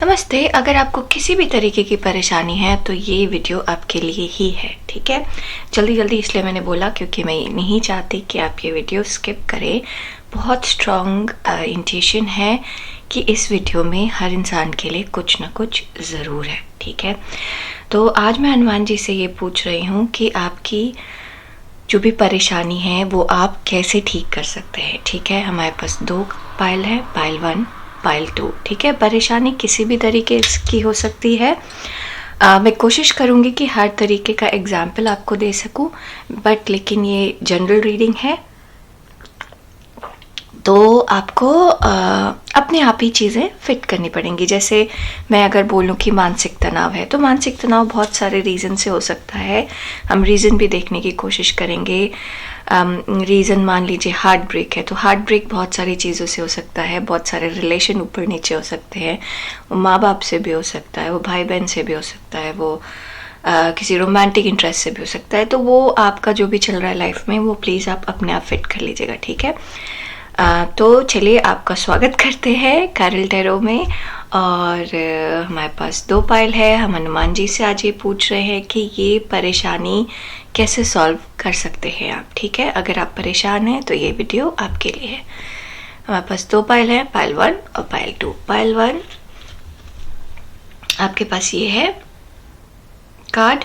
नमस्ते। अगर आपको किसी भी तरीके की परेशानी है तो ये वीडियो आपके लिए ही है, ठीक है। जल्दी जल्दी इसलिए मैंने बोला क्योंकि मैं नहीं चाहती कि आप ये वीडियो स्किप करें। बहुत स्ट्रॉन्ग इंटेंशन है कि इस वीडियो में हर इंसान के लिए कुछ ना कुछ ज़रूर है, ठीक है। तो आज मैं हनुमान जी से ये पूछ रही हूँ कि आपकी जो भी परेशानी है वो आप कैसे ठीक कर सकते हैं, ठीक है। हमारे पास 2 पायल है, पायल 1 पायल 2, ठीक है। परेशानी किसी भी तरीके की हो सकती है। मैं कोशिश करूँगी कि हर तरीके का एग्जाम्पल आपको दे सकूँ, बट लेकिन ये जनरल रीडिंग है तो आपको अपने आप ही चीज़ें फिट करनी पड़ेंगी। जैसे मैं अगर बोलूँ कि मानसिक तनाव है तो मानसिक तनाव बहुत सारे रीज़न से हो सकता है। हम रीज़न भी देखने की कोशिश करेंगे। रीज़न मान लीजिए हार्ट ब्रेक है तो हार्ट ब्रेक बहुत सारी चीज़ों से हो सकता है। बहुत सारे रिलेशन ऊपर नीचे हो सकते हैं। वो माँ बाप से भी हो सकता है, वो भाई बहन से भी हो सकता है, वो किसी रोमांटिक इंटरेस्ट से भी हो सकता है। तो वो आपका जो भी चल रहा है लाइफ में वो प्लीज़ आप अपने आप फिट कर लीजिएगा, ठीक है। तो चलिए आपका स्वागत करते हैं कैरल टैरो में। और हमारे पास 2 पायल है। हम हनुमान जी से आज ये पूछ रहे हैं कि ये परेशानी कैसे सॉल्व कर सकते हैं आप, ठीक है। अगर आप परेशान हैं तो ये वीडियो आपके लिए है। हमारे पास 2 पायल है, पायल 1 और पायल 2। पायल 1 आपके पास ये है कार्ड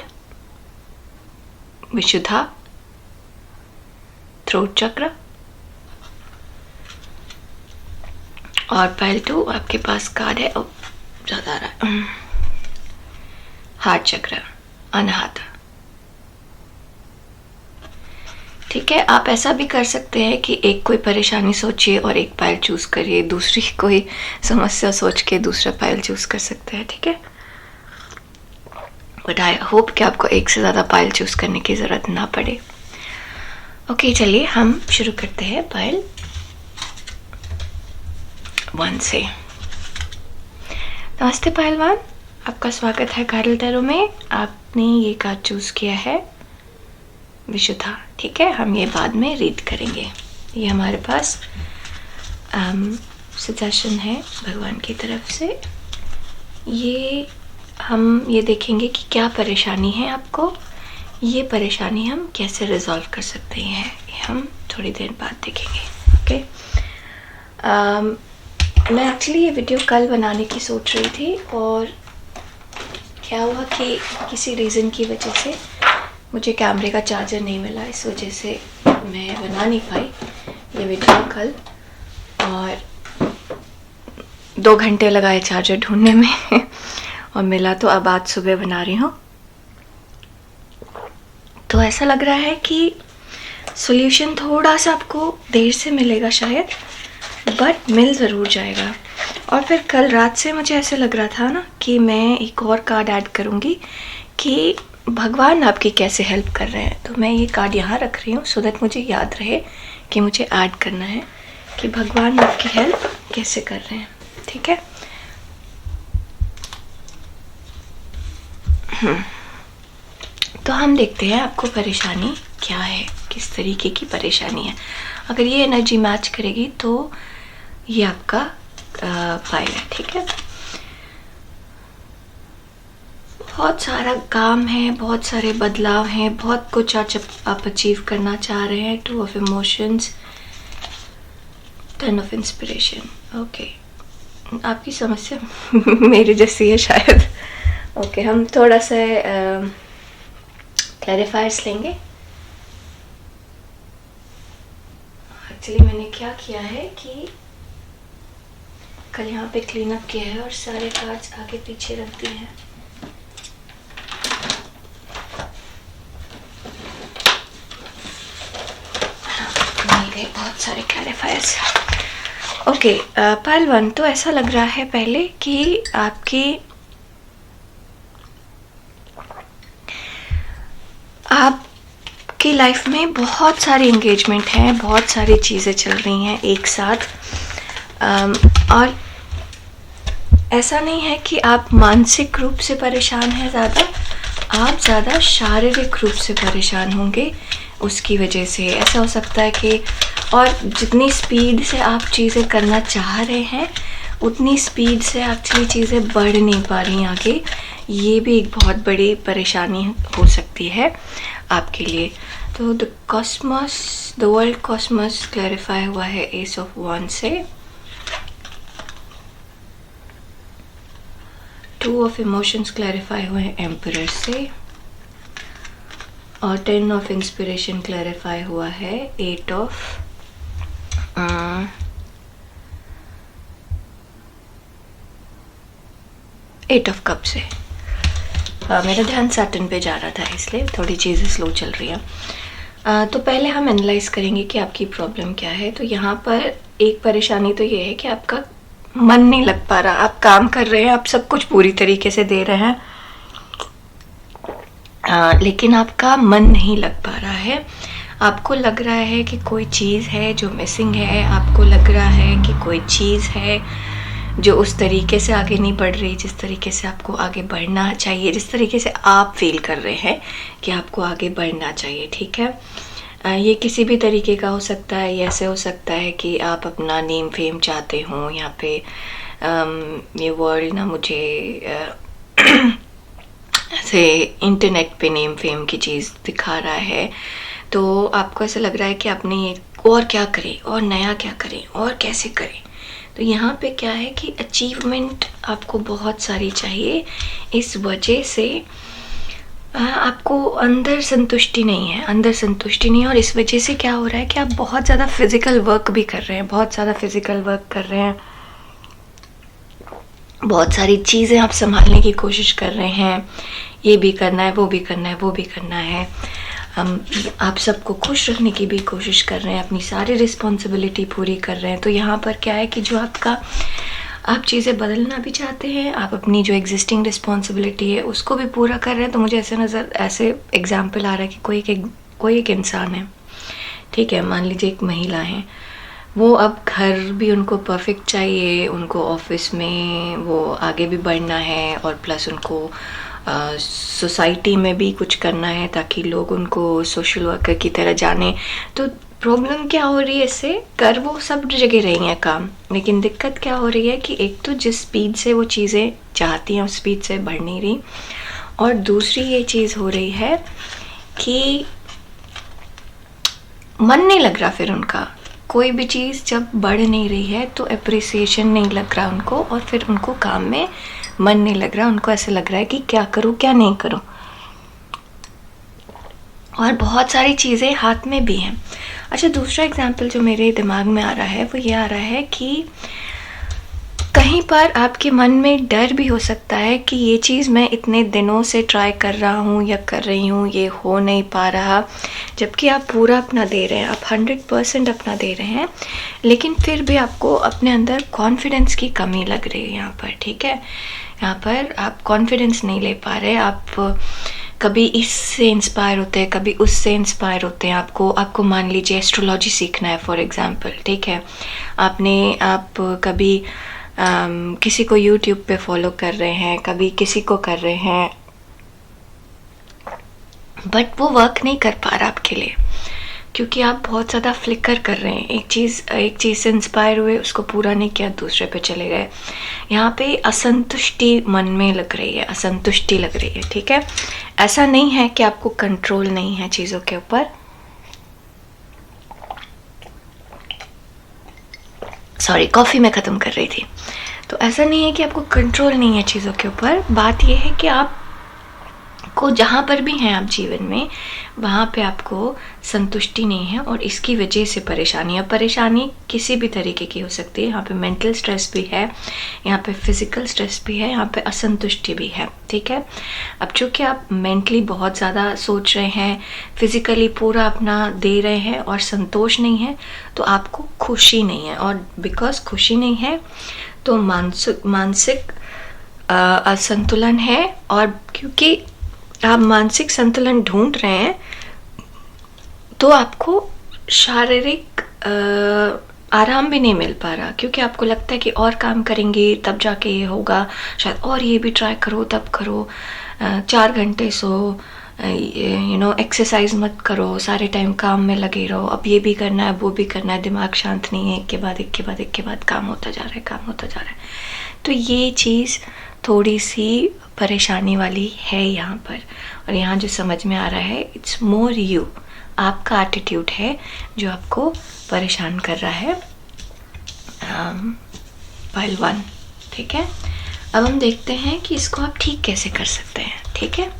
विशुद्धा, थ्रोट चक्र। और पायल 2 आपके पास कार्ड है, ज़्यादा आ रहा है, हार्ट चक्र, अनाहत, ठीक है। आप ऐसा भी कर सकते हैं कि एक कोई परेशानी सोचिए और एक पायल चूज करिए, दूसरी कोई समस्या सोच के दूसरा पायल चूज कर सकते हैं, ठीक है। बट आई होप कि आपको एक से ज़्यादा पायल चूज करने की ज़रूरत ना पड़े। ओके, चलिए हम शुरू करते हैं पायल 1 से। नमस्ते पायल 1, आपका स्वागत है कैरल टैरो में। आपने ये कार्ड चूज किया है विशुद्धा, ठीक है। हम ये बाद में रीड करेंगे। ये हमारे पास सजेशन है भगवान की तरफ से। ये हम ये देखेंगे कि क्या परेशानी है आपको, ये परेशानी हम कैसे रिजॉल्व कर सकते हैं, ये हम थोड़ी देर बाद देखेंगे, ओके। मैं एक्चुअली ये वीडियो कल बनाने की सोच रही थी और क्या हुआ कि किसी रीज़न की वजह से मुझे कैमरे का चार्जर नहीं मिला, इस वजह से मैं बना नहीं पाई ये वीडियो कल। और 2 घंटे लगाए चार्जर ढूंढने में और मिला तो अब आज सुबह बना रही हूँ। तो ऐसा लग रहा है कि सॉल्यूशन थोड़ा सा आपको देर से मिलेगा शायद, बट मिल ज़रूर जाएगा। और फिर कल रात से मुझे ऐसे लग रहा था ना कि मैं एक और कार्ड ऐड करूँगी कि भगवान आपकी कैसे हेल्प कर रहे हैं। तो मैं ये कार्ड यहाँ रख रही हूँ सो दैट मुझे याद रहे कि मुझे ऐड करना है कि भगवान आपकी हेल्प कैसे कर रहे हैं, ठीक है। तो हम देखते हैं आपको परेशानी क्या है, किस तरीके की परेशानी है। अगर ये एनर्जी मैच करेगी तो ये आपका पायल है, ठीक है। बहुत सारा काम है, बहुत सारे बदलाव हैं, बहुत कुछ आप अचीव करना चाह रहे हैं। 2 of emotions, 10 of inspiration, okay. आपकी समस्या मेरी जैसी है शायद, ओके। हम थोड़ा सा क्लैरिफायर्स लेंगे। एक्चुअली मैंने क्या किया है कि कल यहाँ पे क्लीन अप किया है और सारे कार्ड्स आगे पीछे रख दिए हैं। मिल गए बहुत सारे क्लैरिफायर्स, ओके। पायल 1 तो ऐसा लग रहा है पहले कि आपकी लाइफ में बहुत सारी एंगेजमेंट हैं, बहुत सारी चीज़ें चल रही हैं एक साथ। और ऐसा नहीं है कि आप मानसिक रूप से परेशान हैं ज़्यादा, आप ज़्यादा शारीरिक रूप से परेशान होंगे उसकी वजह से। ऐसा हो सकता है कि और जितनी स्पीड से आप चीज़ें करना चाह रहे हैं उतनी स्पीड से एक्चुअली चीज़ें बढ़ नहीं पा रही आगे। ये भी एक बहुत बड़ी परेशानी हो सकती है आपके लिए। तो the Cosmos, the world Cosmos clarify हुआ है एस ऑफ वॉन्ड से, 2 ऑफ इमोशंस क्लैरिफाई हुए हैं एम्परर से, और 10 ऑफ इंस्पिरेशन क्लैरिफाई हुआ है 8 ऑफ कप से। मेरा ध्यान सैटर्न पे जा रहा था इसलिए थोड़ी चीज़ें स्लो चल रही हैं। तो पहले हम एनालाइज करेंगे कि आपकी प्रॉब्लम क्या है। तो यहाँ पर एक परेशानी तो ये है कि आपका मन नहीं लग पा रहा। आप काम कर रहे हैं, आप सब कुछ पूरी तरीके से दे रहे हैं, लेकिन आपका मन नहीं लग पा रहा है। आपको लग रहा है कि कोई चीज़ है जो मिसिंग है, आपको लग रहा है कि कोई चीज़ है जो उस तरीके से आगे नहीं बढ़ रही जिस तरीके से आपको आगे बढ़ना चाहिए, जिस तरीके से आप फील कर रहे हैं कि आपको आगे बढ़ना चाहिए। ठीक है, ये किसी भी तरीके का हो सकता है। ये ऐसे हो सकता है कि आप अपना नेम फेम चाहते हो। यहाँ पे ये वर्ल्ड ना मुझे ऐसे इंटरनेट पे नेम फेम की चीज़ दिखा रहा है। तो आपको ऐसा लग रहा है कि आपने ये और क्या करें, और नया क्या करें, और कैसे करें। तो यहाँ पे क्या है कि अचीवमेंट आपको बहुत सारी चाहिए। इस वजह से आपको अंदर संतुष्टि नहीं है, अंदर संतुष्टि नहीं है। और इस वजह से क्या हो रहा है कि आप बहुत ज़्यादा फिजिकल वर्क भी कर रहे हैं, बहुत ज़्यादा फिजिकल वर्क कर रहे हैं, बहुत सारी चीज़ें आप संभालने की कोशिश कर रहे हैं। ये भी करना है, वो भी करना है, वो भी करना है। आप सबको खुश रखने की भी कोशिश कर रहे हैं, अपनी सारी रिस्पॉन्सिबिलिटी पूरी कर रहे हैं। तो यहाँ पर क्या है कि जो आप चीज़ें बदलना भी चाहते हैं, आप अपनी जो एग्जिस्टिंग रिस्पॉन्सिबिलिटी है उसको भी पूरा कर रहे हैं। तो मुझे ऐसे एग्जाम्पल आ रहा है कि कोई एक इंसान है, ठीक है, मान लीजिए एक महिला है, वो अब घर भी उनको परफेक्ट चाहिए, उनको ऑफिस में वो आगे भी बढ़ना है, और प्लस उनको सोसाइटी में भी कुछ करना है ताकि लोग उनको सोशल वर्कर की तरह जाने। तो प्रॉब्लम क्या हो रही है, इससे कर वो सब जगह रही हैं काम, लेकिन दिक्कत क्या हो रही है कि एक तो जिस स्पीड से वो चीज़ें चाहती हैं उस स्पीड से बढ़ नहीं रही, और दूसरी ये चीज़ हो रही है कि मन नहीं लग रहा। फिर उनका कोई भी चीज़ जब बढ़ नहीं रही है तो अप्रिसिएशन नहीं लग रहा उनको, और फिर उनको काम में मन नहीं लग रहा। उनको ऐसे लग रहा है कि क्या करूं क्या नहीं करूं, और बहुत सारी चीज़ें हाथ में भी हैं। अच्छा, दूसरा एग्जाम्पल जो मेरे दिमाग में आ रहा है वो ये आ रहा है कि कहीं पर आपके मन में डर भी हो सकता है कि ये चीज़ मैं इतने दिनों से ट्राई कर रहा हूँ या कर रही हूँ, ये हो नहीं पा रहा, जबकि आप पूरा अपना दे रहे हैं, आप 100% अपना दे रहे हैं, लेकिन फिर भी आपको अपने अंदर कॉन्फिडेंस की कमी लग रही है यहाँ पर। ठीक है, यहाँ पर आप कॉन्फिडेंस नहीं ले पा रहे। आप कभी इससे इंस्पायर होते हैं, कभी उससे इंस्पायर होते हैं। आपको मान लीजिए एस्ट्रोलॉजी सीखना है फॉर एग्जांपल, ठीक है, आप कभी किसी को यूट्यूब पे फॉलो कर रहे हैं, कभी किसी को कर रहे हैं, बट वो वर्क नहीं कर पा रहा आपके लिए, क्योंकि आप बहुत ज़्यादा फ्लिकर कर रहे हैं। एक चीज़ से इंस्पायर हुए, उसको पूरा नहीं किया, दूसरे पे चले गए। यहाँ पे असंतुष्टि मन में लग रही है, असंतुष्टि लग रही है। ठीक है, ऐसा नहीं है कि आपको कंट्रोल नहीं है चीज़ों के ऊपर। सॉरी, कॉफ़ी मैं ख़त्म कर रही थी। तो ऐसा नहीं है कि आपको कंट्रोल नहीं है चीज़ों के ऊपर। बात यह है कि आप को जहाँ पर भी हैं आप जीवन में, वहाँ पे आपको संतुष्टि नहीं है, और इसकी वजह से परेशानी है। परेशानी किसी भी तरीके की हो सकती है। यहाँ पे मेंटल स्ट्रेस भी है, यहाँ पे फिजिकल स्ट्रेस भी है, यहाँ पे असंतुष्टि भी है। ठीक है, अब चूँकि आप मेंटली बहुत ज़्यादा सोच रहे हैं, फिजिकली पूरा अपना दे रहे हैं, और संतोष नहीं है, तो आपको खुशी नहीं है, और बिकॉज खुशी नहीं है तो मानसिक असंतुलन है। और क्योंकि आप मानसिक संतुलन ढूंढ रहे हैं, तो आपको शारीरिक आराम भी नहीं मिल पा रहा, क्योंकि आपको लगता है कि और काम करेंगे तब जाके ये होगा शायद, और ये भी ट्राई करो तब करो, 4 घंटे सो, एक्सरसाइज मत करो, सारे टाइम काम में लगे रहो, अब ये भी करना है वो भी करना है, दिमाग शांत नहीं है, एक के बाद एक के बाद एक के बाद काम होता जा रहा है, काम होता जा रहा है। तो ये चीज़ थोड़ी सी परेशानी वाली है यहाँ पर। और यहाँ जो समझ में आ रहा है, इट्स मोर यू, आपका एटीट्यूड है जो आपको परेशान कर रहा है। पाइल 1, ठीक है। अब हम देखते हैं कि इसको आप ठीक कैसे कर सकते हैं, ठीक है।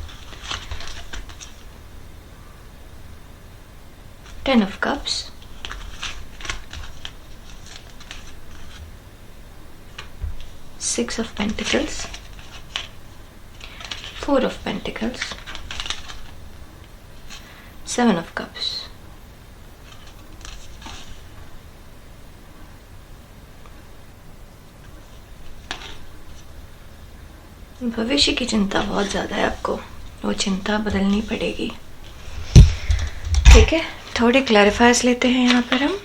10 of Cups, 6 of Pentacles, 4 of Pentacles, 7 of Cups, भविष्य की चिंता बहुत ज़्यादा है आपको, वो चिंता बदलनी पड़ेगी, ठीक है। थोड़े क्लैरिफायर्स लेते हैं यहाँ पर हम।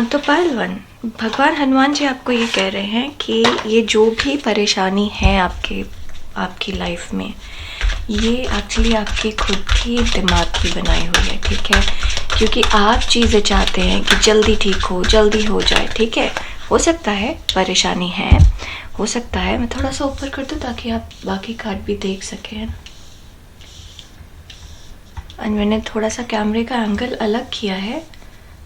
तो पाइल 1, भगवान हनुमान जी आपको ये कह रहे हैं कि ये जो भी परेशानी है आपकी लाइफ में, ये एक्चुअली आपके खुद की दिमाग की बनाई हुई है, ठीक है। क्योंकि आप चीज़ें चाहते हैं कि जल्दी ठीक हो, जल्दी हो जाए, ठीक है। हो सकता है परेशानी है, हो सकता है, मैं थोड़ा सा ऊपर कर दूँ ताकि आप बाकी कार्ड भी देख सकें। और मैंने थोड़ा सा कैमरे का एंगल अलग किया है,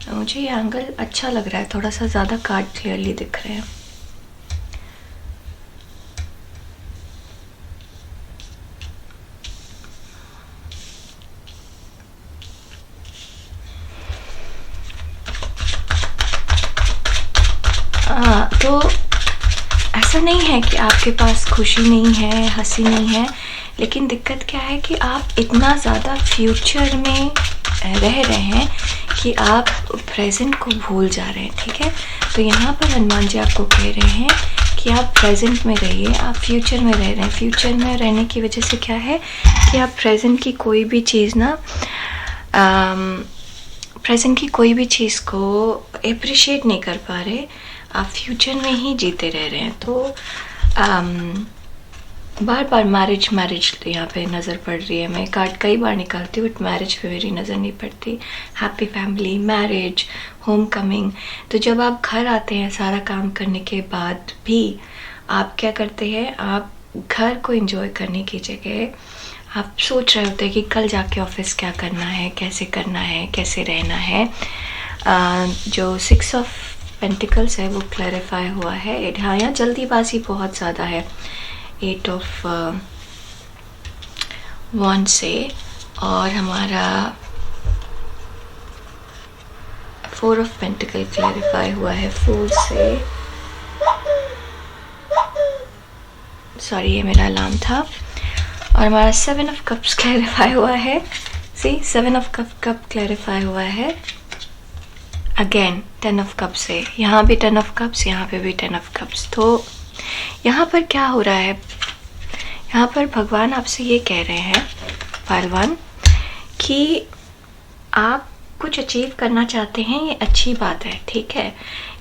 मुझे ये एंगल अच्छा लग रहा है, थोड़ा सा ज़्यादा कार्ड क्लियरली दिख रहे हैं। तो ऐसा नहीं है कि आपके पास खुशी नहीं है, हंसी नहीं है, लेकिन दिक्कत क्या है कि आप इतना ज़्यादा फ्यूचर में रह रहे हैं कि आप प्रेजेंट को भूल जा रहे हैं, ठीक है। तो यहाँ पर हनुमान जी आपको कह रहे हैं कि आप प्रेजेंट में रहिए, आप फ्यूचर में रह रहे हैं। फ्यूचर में रहने की वजह से क्या है कि आप प्रेजेंट की कोई भी चीज़ ना प्रेजेंट की कोई भी चीज़ को अप्रिशिएट नहीं कर पा रहे, आप फ्यूचर में ही जीते रह रहे हैं। तो बार बार मैरिज यहाँ पे नज़र पड़ रही है। मैं कार्ड कई बार निकालती हूँ बट मैरिज पे मेरी नज़र नहीं पड़ती। Happy family, marriage, home coming. तो जब आप घर आते हैं सारा काम करने के बाद भी आप क्या करते हैं, आप घर को एंजॉय करने की जगह आप सोच रहे होते हैं कि कल जाके ऑफिस क्या करना है, कैसे करना है, कैसे रहना है। जो 6 ऑफ पेंटिकल्स है वो क्लैरिफाई हुआ है। हाँ, यहाँ जल्दीबाजी बहुत ज़्यादा है 8 ऑफ वॉन्ड से, और हमारा 4 ऑफ पेंटिकल क्लैरिफाई हुआ है फूल से। सॉरी, ये मेरा अलार्म था। और हमारा 7 ऑफ कप्स क्लैरिफाई हुआ है। सी 7 ऑफ कप क्लैरिफाई हुआ है। अगेन 10 ऑफ कप्स से, यहाँ भी 10 ऑफ कप्स, यहाँ पे भी 10 ऑफ कप्स। तो यहाँ पर क्या हो रहा है, यहाँ पर भगवान आपसे ये कह रहे हैं पहलवान कि आप कुछ अचीव करना चाहते हैं, ये अच्छी बात है, ठीक है,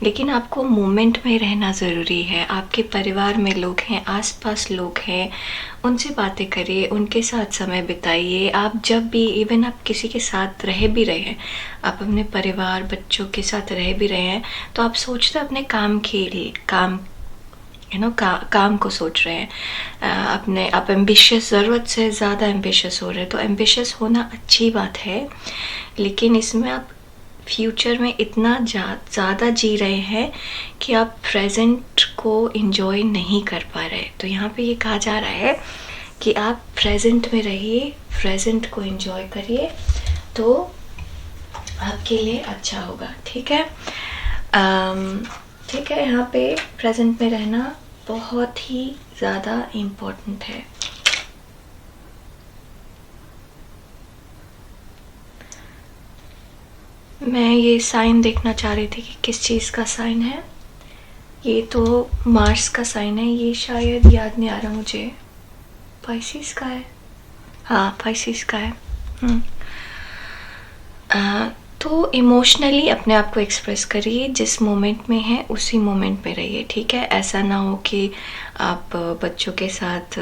लेकिन आपको मोमेंट में रहना ज़रूरी है। आपके परिवार में लोग हैं, आसपास लोग हैं, उनसे बातें करिए, उनके साथ समय बिताइए। आप जब भी, इवन आप किसी के साथ रह भी रहे हैं, आप अपने परिवार बच्चों के साथ रह भी रहे हैं, तो आप सोचते अपने काम के लिए, काम को सोच रहे हैं, आप एम्बिशियस, ज़रूरत से ज़्यादा एम्बिशियस हो रहे हैं। तो एम्बिशियस होना अच्छी बात है, लेकिन इसमें आप फ्यूचर में इतना ज़्यादा जी रहे हैं कि आप प्रेजेंट को एंजॉय नहीं कर पा रहे। तो यहाँ पे ये कहा जा रहा है कि आप प्रेजेंट में रहिए, प्रेजेंट को एंजॉय करिए, तो आपके लिए अच्छा होगा, ठीक है। ठीक है, यहाँ पे प्रेजेंट में रहना बहुत ही ज़्यादा इम्पोर्टेंट है। मैं ये साइन देखना चाह रही थी कि किस चीज़ का साइन है। ये तो मार्स का साइन है, ये शायद याद नहीं आ रहा मुझे, पाइसिस का है, हाँ पाइसिस का है। तो इमोशनली अपने आप को एक्सप्रेस करिए, जिस मोमेंट में है उसी मोमेंट में रहिए, ठीक है। ऐसा ना हो कि आप बच्चों के साथ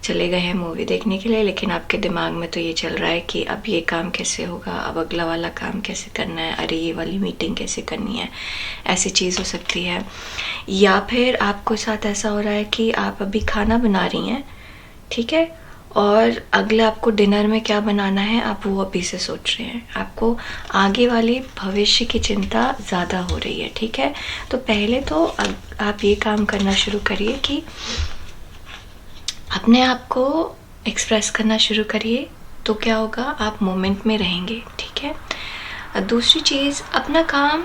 चले गए हैं मूवी देखने के लिए, लेकिन आपके दिमाग में तो ये चल रहा है कि अब ये काम कैसे होगा, अब अगला वाला काम कैसे करना है, अरे ये वाली मीटिंग कैसे करनी है, ऐसी चीज़ हो सकती है। या फिर आपको साथ ऐसा हो रहा है कि आप अभी खाना बना रही हैं, ठीक है, और अगले आपको डिनर में क्या बनाना है आप वो अभी से सोच रहे हैं, आपको आगे वाले भविष्य की चिंता ज़्यादा हो रही है, ठीक है। तो पहले तो आप ये काम करना शुरू करिए कि अपने आप को एक्सप्रेस करना शुरू करिए, तो क्या होगा, आप मोमेंट में रहेंगे, ठीक है। दूसरी चीज़, अपना काम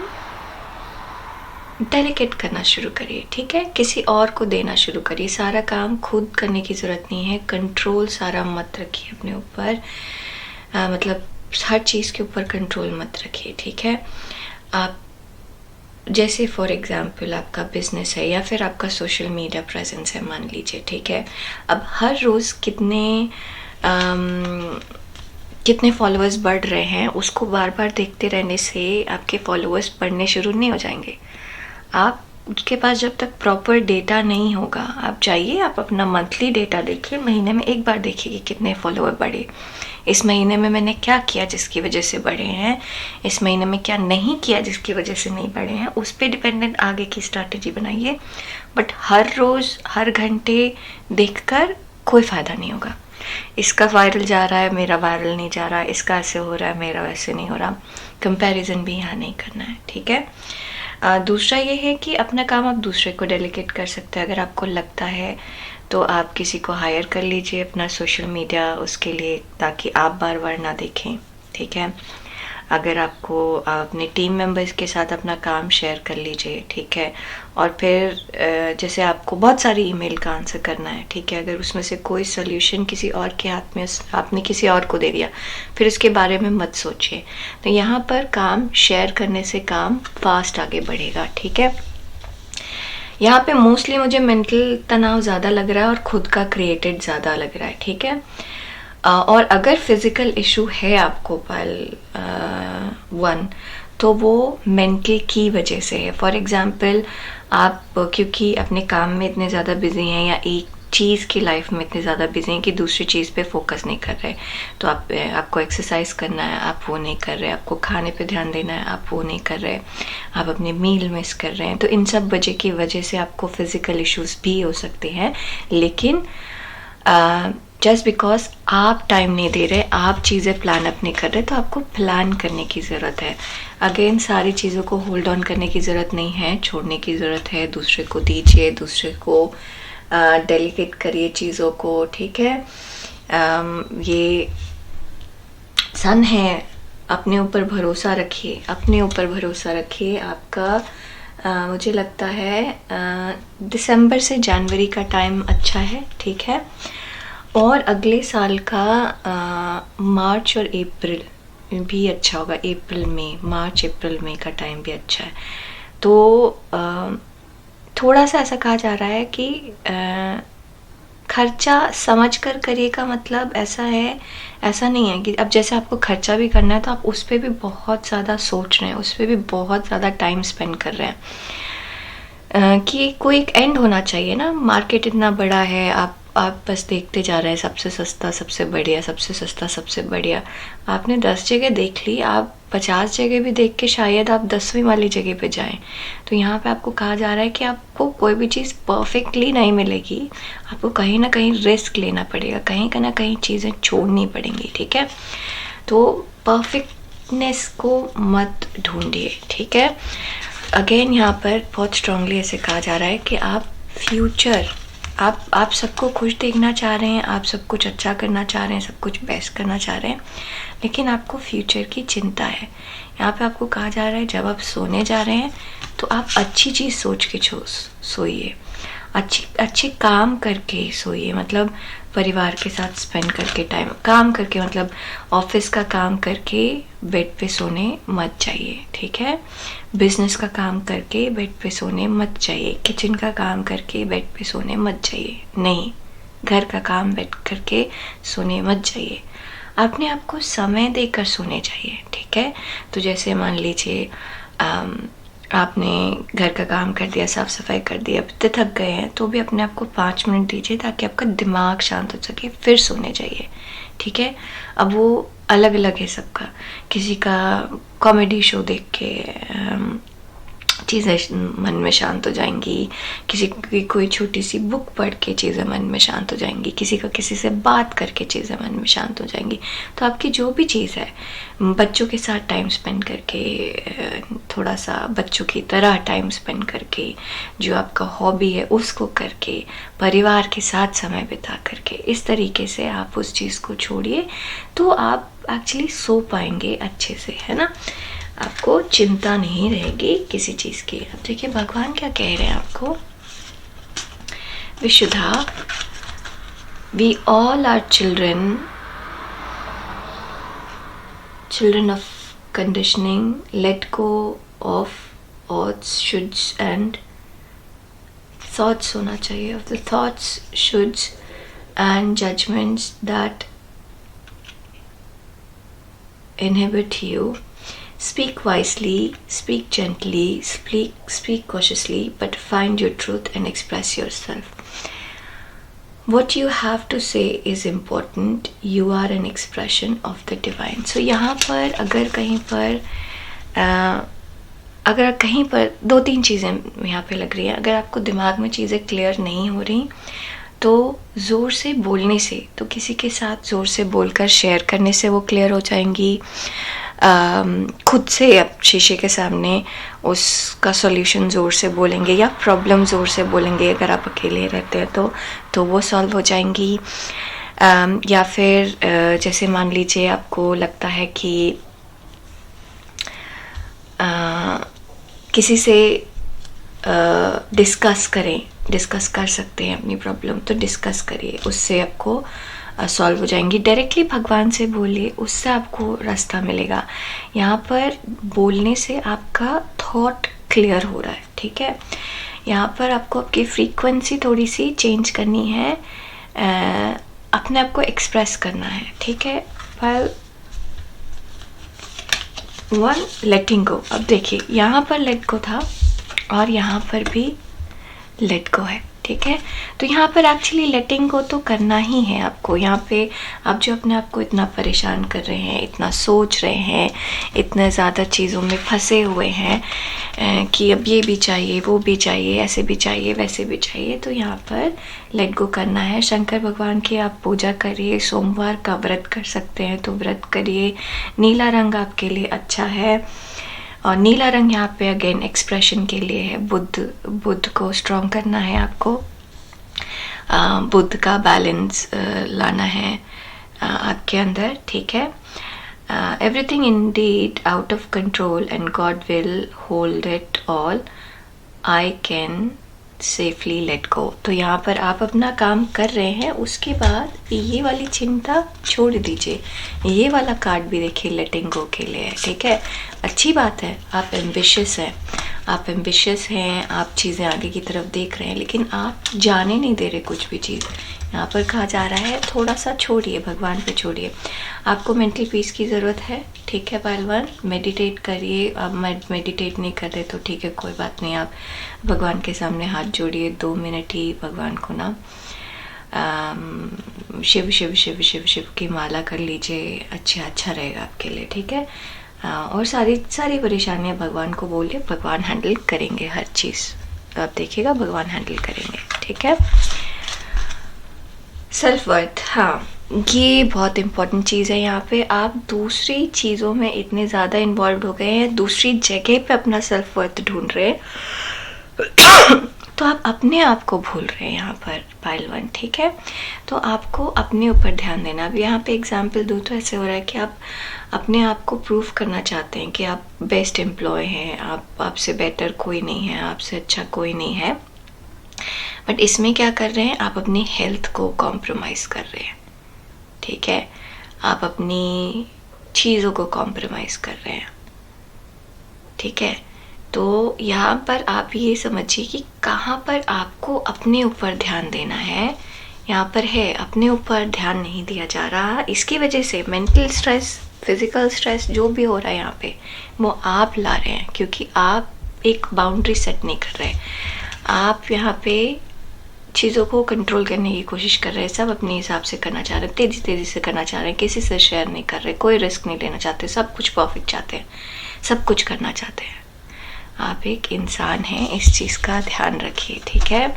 डेलीकेट करना शुरू करिए, ठीक है, किसी और को देना शुरू करिए। सारा काम खुद करने की ज़रूरत नहीं है, कंट्रोल सारा मत रखिए अपने ऊपर, मतलब हर चीज़ के ऊपर कंट्रोल मत रखिए, ठीक है। आप जैसे फॉर एग्ज़ाम्पल आपका बिजनेस है या फिर आपका सोशल मीडिया प्रेजेंस है, मान लीजिए, ठीक है। अब हर रोज़ कितने फॉलोअर्स बढ़ रहे हैं, उसको बार बार देखते रहने से आपके फॉलोअर्स बढ़ने शुरू नहीं हो जाएंगे। आपके पास जब तक प्रॉपर डेटा नहीं होगा, आप जाइए, आप अपना मंथली डेटा देखिए, महीने में एक बार देखिए कि कितने फॉलोअर बढ़े, इस महीने में मैंने क्या किया जिसकी वजह से बढ़े हैं, इस महीने में क्या नहीं किया जिसकी वजह से नहीं बढ़े हैं, उस पर डिपेंडेंट आगे की स्ट्रैटेजी बनाइए। बट हर रोज़ हर घंटे देखकर कोई फ़ायदा नहीं होगा। इसका वायरल जा रहा है, मेरा वायरल नहीं जा रहा, इसका ऐसे हो रहा है, मेरा वैसे नहीं हो रहा, कंपैरिजन भी यहाँ नहीं करना है, ठीक है। दूसरा ये है कि अपना काम आप दूसरे को डेलीकेट कर सकते हैं। अगर आपको लगता है तो आप किसी को हायर कर लीजिए अपना सोशल मीडिया उसके लिए, ताकि आप बार बार ना देखें, ठीक है। अगर आपको अपने टीम मेंबर्स के साथ अपना काम शेयर कर लीजिए, ठीक है। और फिर जैसे आपको बहुत सारी ईमेल का आंसर करना है, ठीक है, अगर उसमें से कोई सोल्यूशन किसी और के हाथ में आपने किसी और को दे दिया, फिर उसके बारे में मत सोचिए। तो यहाँ पर काम शेयर करने से काम फास्ट आगे बढ़ेगा, ठीक है। यहाँ पे मोस्टली मुझे मेंटल तनाव ज़्यादा लग रहा है और खुद का क्रिएटेड ज़्यादा लग रहा है, ठीक है। और अगर फिज़िकल इशू है आपको वन, तो वो मेंटल की वजह से है। फॉर एग्ज़ाम्पल आप क्योंकि अपने काम में इतने ज़्यादा बिजी हैं या एक चीज़ की लाइफ में इतने ज़्यादा बिजी हैं कि दूसरी चीज़ पे फोकस नहीं कर रहे, तो आपको एक्सरसाइज करना है, आप वो नहीं कर रहे, आपको खाने पे ध्यान देना है, आप वो नहीं कर रहे, आप अपने मील मिस कर रहे हैं। तो इन सब वजह की वजह से आपको फिज़िकल इश्यूज़ भी हो सकते हैं, लेकिन जस्ट बिकॉज आप टाइम नहीं दे रहे, आप चीज़ें प्लान अप नहीं कर रहे, तो आपको प्लान करने की ज़रूरत है। अगेन सारी चीज़ों को होल्ड ऑन करने की ज़रूरत नहीं है, छोड़ने की ज़रूरत है, दूसरे को दीजिए, दूसरे को डेलीकेट करिए चीज़ों को, ठीक है। ये सन है, अपने ऊपर भरोसा रखिए, अपने ऊपर भरोसा रखिए। आपका मुझे लगता है दिसंबर से जनवरी का टाइम अच्छा है, ठीक है। और अगले साल का मार्च और अप्रैल भी अच्छा होगा, मार्च अप्रैल मई का टाइम भी अच्छा है। तो थोड़ा सा ऐसा कहा जा रहा है कि खर्चा समझ कर करिए का मतलब ऐसा है, ऐसा नहीं है कि अब जैसे आपको खर्चा भी करना है तो आप उस पर भी बहुत ज़्यादा सोच रहे हैं, उस पर भी बहुत ज़्यादा टाइम स्पेंड कर रहे हैं, कि कोई एक एंड होना चाहिए ना। मार्केट इतना बड़ा है, आप बस देखते जा रहे हैं, सबसे सस्ता सबसे बढ़िया, सबसे सस्ता सबसे बढ़िया। आपने 10 जगह देख ली, आप 50 जगह भी देख के शायद आप 10वीं वाली जगह पे जाएं। तो यहाँ पे आपको कहा जा रहा है कि आपको कोई भी चीज़ परफेक्टली नहीं मिलेगी, आपको कहीं ना कहीं रिस्क लेना पड़ेगा, कहीं ना कहीं चीज़ें छोड़नी पड़ेंगी, ठीक है। तो परफेक्टनेस को मत ढूंढिए, ठीक है। अगेन यहाँ पर बहुत स्ट्रांगली ऐसे कहा जा रहा है कि आप फ्यूचर, आप सबको खुश देखना चाह रहे हैं, आप सब कुछ अच्छा करना चाह रहे हैं, सब कुछ बेस्ट करना चाह रहे हैं, लेकिन आपको फ्यूचर की चिंता है। यहाँ पे आपको कहा जा रहा है जब आप सोने जा रहे हैं तो आप अच्छी चीज़ सोच के सोइए, अच्छे काम करके सोइए, मतलब परिवार के साथ स्पेंड करके टाइम, काम करके मतलब ऑफिस का काम करके बेड पे सोने मत जाइए, ठीक है। बिजनेस का काम करके बेड पे सोने मत जाइए, किचन का काम करके बेड पे सोने मत जाइए, नहीं, घर का काम बेड करके सोने मत जाइए, अपने आप को समय देकर सोने चाहिए, ठीक है। तो जैसे मान लीजिए आपने घर का काम कर दिया, साफ़ सफाई कर दी, अब इतने थक गए हैं तो भी अपने आप को 5 मिनट दीजिए ताकि आपका दिमाग शांत हो सके, फिर सोने जाइए, ठीक है। अब वो अलग अलग है सबका, किसी का कॉमेडी शो देख के चीज़ें मन में शांत हो जाएंगी, किसी की कोई छोटी सी बुक पढ़ के चीज़ें मन में शांत हो जाएंगी, किसी का किसी से बात करके चीज़ें मन में शांत हो जाएंगी। तो आपकी जो भी चीज़ है, बच्चों के साथ टाइम स्पेंड करके, थोड़ा सा बच्चों की तरह टाइम स्पेंड करके, जो आपका हॉबी है उसको करके, परिवार के साथ समय बिता करके, इस तरीके से आप उस चीज़ को छोड़िए तो आप एक्चुअली सो पाएंगे अच्छे से, है ना। आपको चिंता नहीं रहेगी किसी चीज़ की। अब देखिए भगवान क्या कह रहे हैं आपको। Vishuddha, we all are children of conditioning, let go of oughts, shoulds and thoughts होना चाहिए, of the thoughts, shoulds and judgements that inhibit you. Speak wisely, speak gently, speak cautiously, but find your truth and express yourself. What you have to say is important. You are an expression of the divine. So यहाँ पर अगर कहीं पर 2-3 चीज़ें यहाँ पे लग रही हैं। अगर आपको दिमाग में चीज़ें क्लियर नहीं हो रही तो ज़ोर से बोलने से, तो किसी के साथ ज़ोर से बोलकर शेयर करने से वो क्लियर हो जाएंगी। खुद से आप शीशे के सामने उसका सॉल्यूशन ज़ोर से बोलेंगे या प्रॉब्लम ज़ोर से बोलेंगे, अगर आप अकेले रहते हैं तो वो सॉल्व हो जाएंगी। या फिर जैसे मान लीजिए आपको लगता है कि किसी से डिस्कस कर सकते हैं अपनी प्रॉब्लम, तो डिस्कस करिए, उससे आपको सॉल्व हो जाएंगी। डायरेक्टली भगवान से बोलिए, उससे आपको रास्ता मिलेगा। यहाँ पर बोलने से आपका थॉट क्लियर हो रहा है, ठीक है। यहाँ पर आपको आपकी फ्रीक्वेंसी थोड़ी सी चेंज करनी है, अपने आप को एक्सप्रेस करना है, ठीक है। पर वन, लेटिंग गो। अब देखिए यहाँ पर लेट गो था और यहाँ पर भी लेट गो है, ठीक है। तो यहाँ पर एक्चुअली लेटिंग गो तो करना ही है आपको। यहाँ पे आप जो अपने आप को इतना परेशान कर रहे हैं, इतना सोच रहे हैं, इतने ज़्यादा चीज़ों में फंसे हुए हैं कि अब ये भी चाहिए, वो भी चाहिए, ऐसे भी चाहिए, वैसे भी चाहिए, तो यहाँ पर लेट गो करना है। शंकर भगवान की आप पूजा करिए, सोमवार का व्रत कर सकते हैं तो व्रत करिए। नीला रंग आपके लिए अच्छा है, और नीला रंग यहाँ पे अगेन एक्सप्रेशन के लिए है। बुद्ध को स्ट्रॉन्ग करना है आपको, बुद्ध का बैलेंस लाना है आपके अंदर, ठीक है। Everything Indeed out of control and God will hold it all, I can safely let go. तो यहाँ पर आप अपना काम कर रहे हैं, उसके बाद ये वाली चिंता छोड़ दीजिए। ये वाला कार्ड भी देखिए लेटिंग गो के लिए है, ठीक है। अच्छी बात है, आप एम्बिशियस हैं, आप चीज़ें आगे की तरफ देख रहे हैं, लेकिन आप जाने नहीं दे रहे कुछ भी चीज़। यहाँ पर कहा जा रहा है थोड़ा सा छोड़िए, भगवान पे छोड़िए। आपको मेंटल पीस की ज़रूरत है, ठीक है पहलवान। मेडिटेट करिए। आप मेडिटेट नहीं कर रहे तो ठीक है, कोई बात नहीं, आप भगवान के सामने हाथ जोड़िए 2 मिनट ही। भगवान को ना शिव शिव शिव शिव शिव की माला कर लीजिए, अच्छा रहेगा आपके लिए, ठीक है। और सारी परेशानियाँ भगवान को बोलिए, भगवान हैंडल करेंगे हर चीज़। आप देखिएगा भगवान हैंडल करेंगे, ठीक है। सेल्फ वर्थ, हाँ ये बहुत इम्पोर्टेंट चीज़ है। यहाँ पे आप दूसरी चीज़ों में इतने ज़्यादा इन्वॉल्व हो गए हैं, दूसरी जगह पे अपना सेल्फ वर्थ ढूंढ रहे हैं तो आप अपने आप को भूल रहे हैं यहाँ पर पाइल 1, ठीक है। तो आपको अपने ऊपर ध्यान देना। अब यहाँ पे एग्जाम्पल दूँ तो ऐसे हो रहा है कि आप अपने आप को प्रूव करना चाहते हैं कि आप बेस्ट एम्प्लॉय हैं, आपसे बेटर कोई नहीं है, आपसे अच्छा कोई नहीं है। बट इसमें क्या कर रहे हैं, आप अपनी हेल्थ को कॉम्प्रोमाइज़ कर रहे हैं, ठीक है। आप अपनी चीज़ों को कॉम्प्रोमाइज़ कर रहे हैं, ठीक है। तो यहाँ पर आप ये समझिए कि कहाँ पर आपको अपने ऊपर ध्यान देना है। यहाँ पर है अपने ऊपर ध्यान नहीं दिया जा रहा, इसकी वजह से मेंटल स्ट्रेस, फिजिकल स्ट्रेस जो भी हो रहा है यहाँ पे वो आप ला रहे हैं, क्योंकि आप एक बाउंड्री सेट नहीं कर रहे। आप यहाँ पे चीज़ों को कंट्रोल करने की कोशिश कर रहे हैं, सब अपने हिसाब से करना चाह रहे हैं, तेज़ी तेज़ी से करना चाह रहे हैं, किसी से शेयर नहीं कर रहे, कोई रिस्क नहीं लेना चाहते, सब कुछ परफेक्ट चाहते हैं, सब कुछ करना चाहते हैं। आप एक इंसान हैं, इस चीज़ का ध्यान रखिए, ठीक है।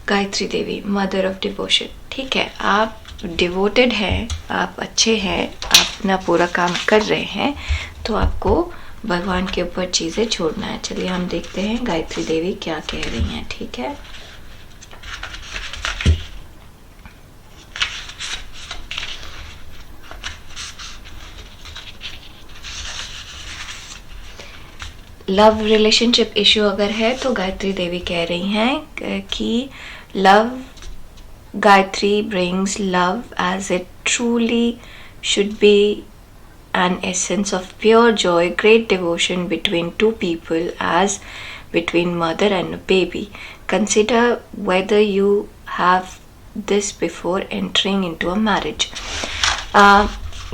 Gayatri Devi, mother of devotion, ठीक है, आप डिवोटेड हैं, आप अच्छे हैं, आप अपना पूरा काम कर रहे हैं, तो आपको भगवान के ऊपर चीज़ें छोड़ना है। चलिए हम देखते हैं गायत्री देवी क्या कह रही हैं, ठीक है। लव रिलेशनशिप इश्यू अगर है तो गायत्री देवी कह रही हैं कि love, Gayatri brings love as it truly should be, an essence of pure joy, great devotion between two people as between mother and a baby. Consider whether you have this before entering into a marriage.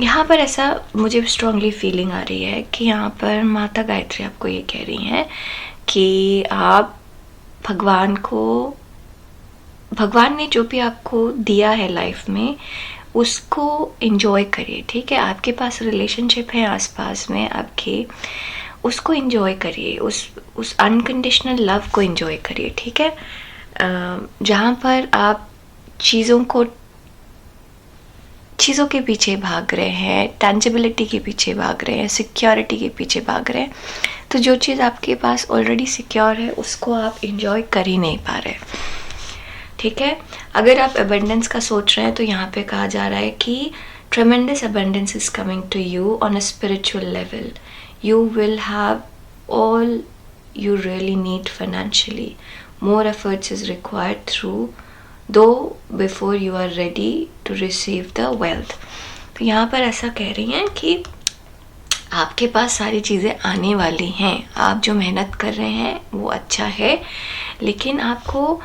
यहाँ पर ऐसा मुझे strongly feeling आ रही है कि यहाँ पर माता गायत्री आपको ये कह रही हैं कि आप भगवान ने जो भी आपको दिया है लाइफ में उसको एंजॉय करिए, ठीक है। आपके पास रिलेशनशिप है आसपास में आपके, उसको एंजॉय करिए, उस अनकंडीशनल लव को एंजॉय करिए, ठीक है। जहाँ पर आप चीज़ों के पीछे भाग रहे हैं, टेंजिबिलिटी के पीछे भाग रहे हैं, सिक्योरिटी के पीछे भाग रहे हैं, तो जो चीज़ आपके पास ऑलरेडी सिक्योर है उसको आप एंजॉय कर ही नहीं पा रहे, ठीक है। अगर आप अबंडेंस का सोच रहे हैं तो यहाँ पे कहा जा रहा है कि tremendous abundance is coming to you on a spiritual level, you will have all you really need financially, more efforts is required through though before you are ready to receive the wealth। तो यहाँ पर ऐसा कह रही हैं कि आपके पास सारी चीज़ें आने वाली हैं, आप जो मेहनत कर रहे हैं वो अच्छा है, लेकिन आपको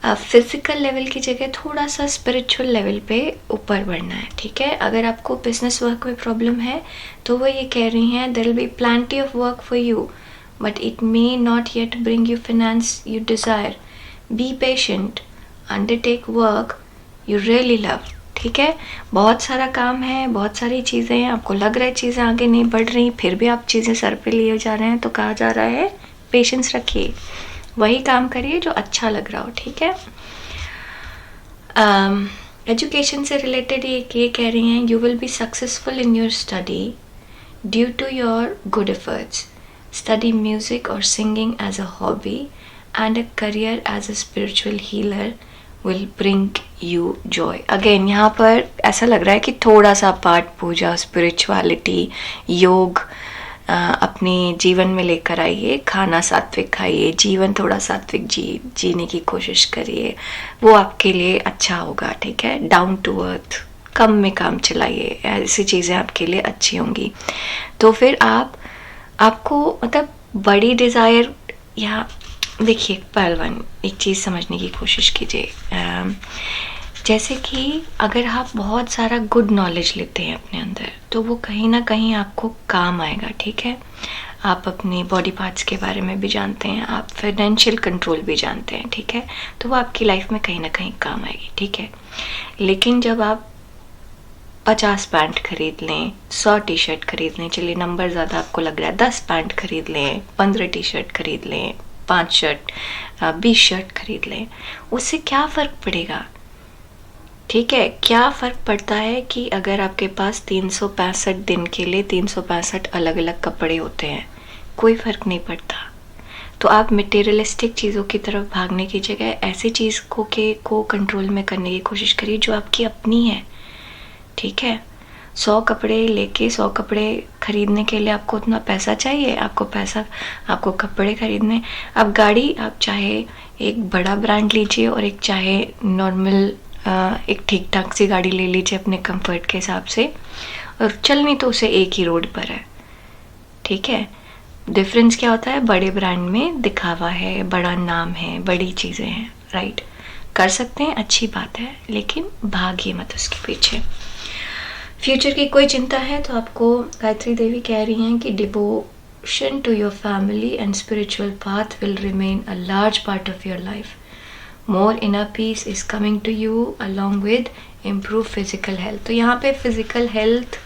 फिजिकल लेवल की जगह थोड़ा सा स्पिरिचुअल लेवल पे ऊपर बढ़ना है, ठीक है। अगर आपको बिजनेस वर्क में प्रॉब्लम है तो वो ये कह रही हैं there will be plenty of work for you but it may not yet bring you finance you desire, be patient, undertake work you really love, ठीक है। बहुत सारा काम है, बहुत सारी चीज़ें हैं, आपको लग रहा है चीज़ें आगे नहीं बढ़ रही, फिर भी आप चीज़ें सर पे लिए जा रहे हैं, तो कहा जा रहा है पेशेंस रखिए, वही काम करिए जो अच्छा लग रहा हो, ठीक है। एजुकेशन से रिलेटेड ये कह रही हैं you will be successful in your study due to your good efforts, study music or singing as a hobby, and a career as a spiritual healer will bring you joy। Again यहाँ पर ऐसा लग रहा है कि थोड़ा सा पाठ पूजा, स्पिरिचुअलिटी, योग अपने जीवन में लेकर आइए, खाना सात्विक खाइए, जीवन थोड़ा सात्विक जीने की कोशिश करिए, वो आपके लिए अच्छा होगा, ठीक है। डाउन टू अर्थ, कम में काम चलाइए, ऐसी चीज़ें आपके लिए अच्छी होंगी। तो फिर आपको मतलब बड़ी डिज़ायर, या देखिए पहलवान एक चीज़ समझने की कोशिश कीजिए, जैसे कि अगर आप बहुत सारा गुड नॉलेज लेते हैं अपने अंदर तो वो कहीं ना कहीं आपको काम आएगा, ठीक है। आप अपने बॉडी पार्ट्स के बारे में भी जानते हैं, आप फाइनेंशियल कंट्रोल भी जानते हैं, ठीक है, तो वो आपकी लाइफ में कहीं ना कहीं काम आएगी, ठीक है। लेकिन जब आप 50 पैंट खरीद लें, 100 टी शर्ट खरीद लें, चलिए नंबर ज़्यादा आपको लग रहा है, 10 पैंट खरीद लें, 15 टी शर्ट खरीद लें, 5 शर्ट, 20 शर्ट खरीद लें, उससे क्या फ़र्क पड़ेगा, ठीक है। क्या फ़र्क पड़ता है कि अगर आपके पास 365 दिन के लिए 365 अलग अलग कपड़े होते हैं, कोई फ़र्क नहीं पड़ता। तो आप मटेरियलिस्टिक चीज़ों की तरफ भागने की जगह ऐसी चीज़ को कंट्रोल में करने की कोशिश करिए जो आपकी अपनी है, ठीक है। 100 कपड़े लेके 100 कपड़े खरीदने के लिए आपको उतना पैसा चाहिए, आपको कपड़े खरीदने, आप गाड़ी, आप चाहे एक बड़ा ब्रांड लीजिए और एक चाहे नॉर्मल एक ठीक ठाक सी गाड़ी ले लीजिए अपने कंफर्ट के हिसाब से, और चलनी तो उसे एक ही रोड पर है, ठीक है। डिफरेंस क्या होता है, बड़े ब्रांड में दिखावा है, बड़ा नाम है, बड़ी चीज़ें हैं, राइट। कर सकते हैं, अच्छी बात है, लेकिन भागिए मत उसके पीछे। फ्यूचर की कोई चिंता है तो आपको गायत्री देवी कह रही हैं कि Connection to your family and spiritual path will remain a large part of your life. More inner peace is coming to you along with improved physical health. तो यहाँ पे physical health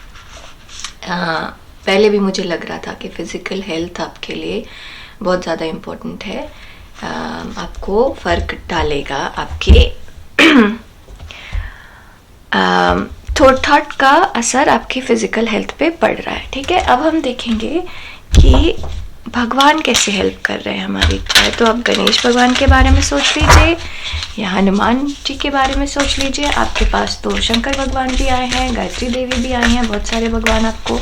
पहले भी मुझे लग रहा था कि फिज़िकल हेल्थ आपके लिए बहुत ज़्यादा इम्पोर्टेंट है, आपको फ़र्क डालेगा आपके थॉट का असर आपकी फ़िज़िकल हेल्थ पे पड़ रहा है। ठीक है, अब हम देखेंगे कि भगवान कैसे हेल्प कर रहे हैं हमारी। चाहे तो आप गणेश भगवान के बारे में सोच लीजिए या हनुमान जी के बारे में सोच लीजिए। आपके पास तो शंकर भगवान भी आए हैं, गायत्री देवी भी आई हैं, बहुत सारे भगवान आपको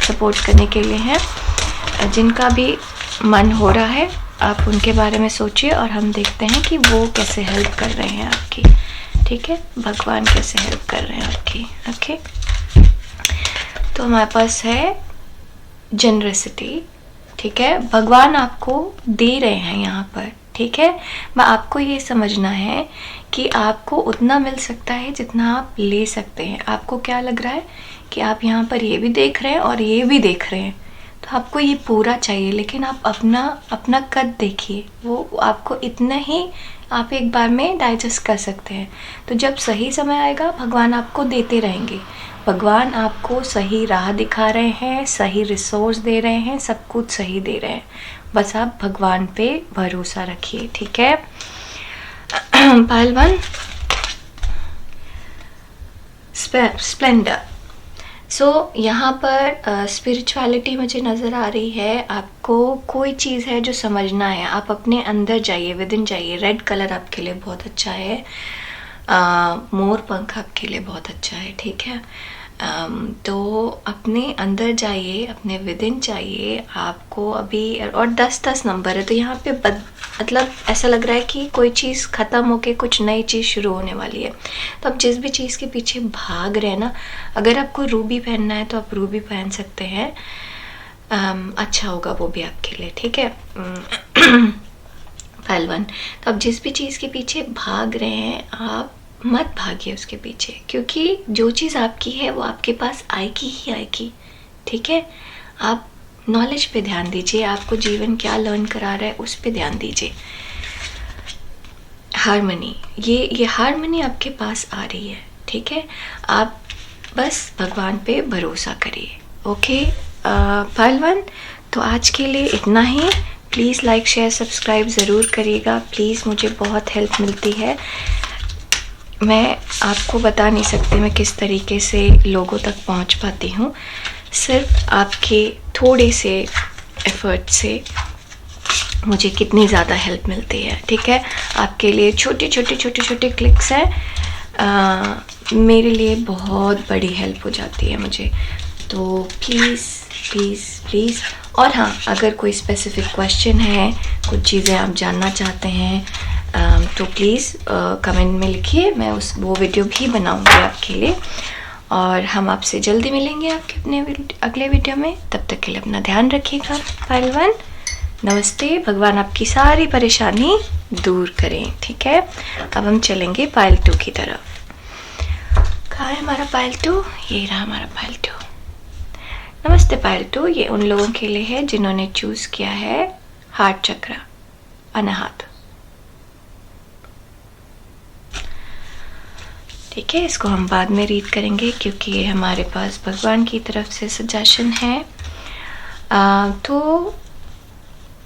सपोर्ट करने के लिए हैं। जिनका भी मन हो रहा है आप उनके बारे में सोचिए और हम देखते हैं कि वो कैसे हेल्प कर रहे हैं आपकी। ठीक है, भगवान कैसे हेल्प कर रहे हैं आपकी। ओके, तो हमारे पास है जनरसिटी। ठीक है, भगवान आपको दे रहे हैं यहाँ पर। ठीक है, मैं आपको ये समझना है कि आपको उतना मिल सकता है जितना आप ले सकते हैं। आपको क्या लग रहा है कि आप यहाँ पर ये भी देख रहे हैं और ये भी देख रहे हैं, तो आपको ये पूरा चाहिए, लेकिन आप अपना कद देखिए, वो आपको इतना ही आप एक बार में डाइजेस्ट कर सकते हैं। तो जब सही समय आएगा भगवान आपको देते रहेंगे। भगवान आपको सही राह दिखा रहे हैं, सही रिसोर्स दे रहे हैं, सब कुछ सही दे रहे हैं। बस आप भगवान पे भरोसा रखिए। ठीक है, पहलवान स्प्लेंडर। सो यहाँ पर स्पिरिचुअलिटी मुझे नज़र आ रही है। आपको कोई चीज़ है जो समझना है, आप अपने अंदर जाइए, विद इन जाइए। रेड कलर आपके लिए बहुत अच्छा है, मोर पंख आपके लिए बहुत अच्छा है। ठीक है, तो अपने अंदर जाइए, अपने विद इन जाइए। आपको अभी और 10-10 नंबर है, तो यहाँ पे मतलब ऐसा लग रहा है कि कोई चीज़ ख़त्म होके कुछ नई चीज़ शुरू होने वाली है। तो आप जिस भी चीज़ के पीछे भाग रहे हैं ना, अगर आपको रूबी पहनना है तो आप रूबी पहन सकते हैं, अच्छा होगा वो भी आपके लिए। ठीक है, पहलवान, तो आप जिस भी चीज़ के पीछे भाग रहे हैं आप मत भागिए उसके पीछे, क्योंकि जो चीज़ आपकी है वो आपके पास आएगी ही आएगी। ठीक है, आप नॉलेज पे ध्यान दीजिए, आपको जीवन क्या लर्न करा रहा है उस पे ध्यान दीजिए। हारमनी, ये हारमनी आपके पास आ रही है। ठीक है, आप बस भगवान पे भरोसा करिए। ओके पहलवान, तो आज के लिए इतना ही। प्लीज़ लाइक शेयर सब्सक्राइब ज़रूर करिएगा प्लीज़, मुझे बहुत हेल्प मिलती है। मैं आपको बता नहीं सकती मैं किस तरीके से लोगों तक पहुंच पाती हूँ, सिर्फ आपके थोड़े से एफर्ट से मुझे कितनी ज़्यादा हेल्प मिलती है। ठीक है, आपके लिए छोटे छोटे क्लिक्स हैं, मेरे लिए बहुत बड़ी हेल्प हो जाती है मुझे। तो प्लीज़ प्लीज़ प्लीज़, और हाँ, अगर कोई स्पेसिफिक क्वेश्चन है, कुछ चीज़ें आप जानना चाहते हैं, तो प्लीज़ कमेंट में लिखिए, मैं वो वीडियो भी बनाऊंगी आपके लिए। और हम आपसे जल्दी मिलेंगे आपके अपने अगले वीडियो में। तब तक के लिए अपना ध्यान रखिएगा पहलवान। नमस्ते, भगवान आपकी सारी परेशानी दूर करें। ठीक है, अब हम चलेंगे पायल 2 की तरफ। कहाँ है हमारा पायल 2? ये रहा हमारा पायल 2। नमस्ते पायल 2, ये उन लोगों के लिए है जिन्होंने चूज़ किया है हार्ट चक्र, अनाहत। ठीक है, इसको हम बाद में रीड करेंगे क्योंकि ये हमारे पास भगवान की तरफ से सजेशन है। तो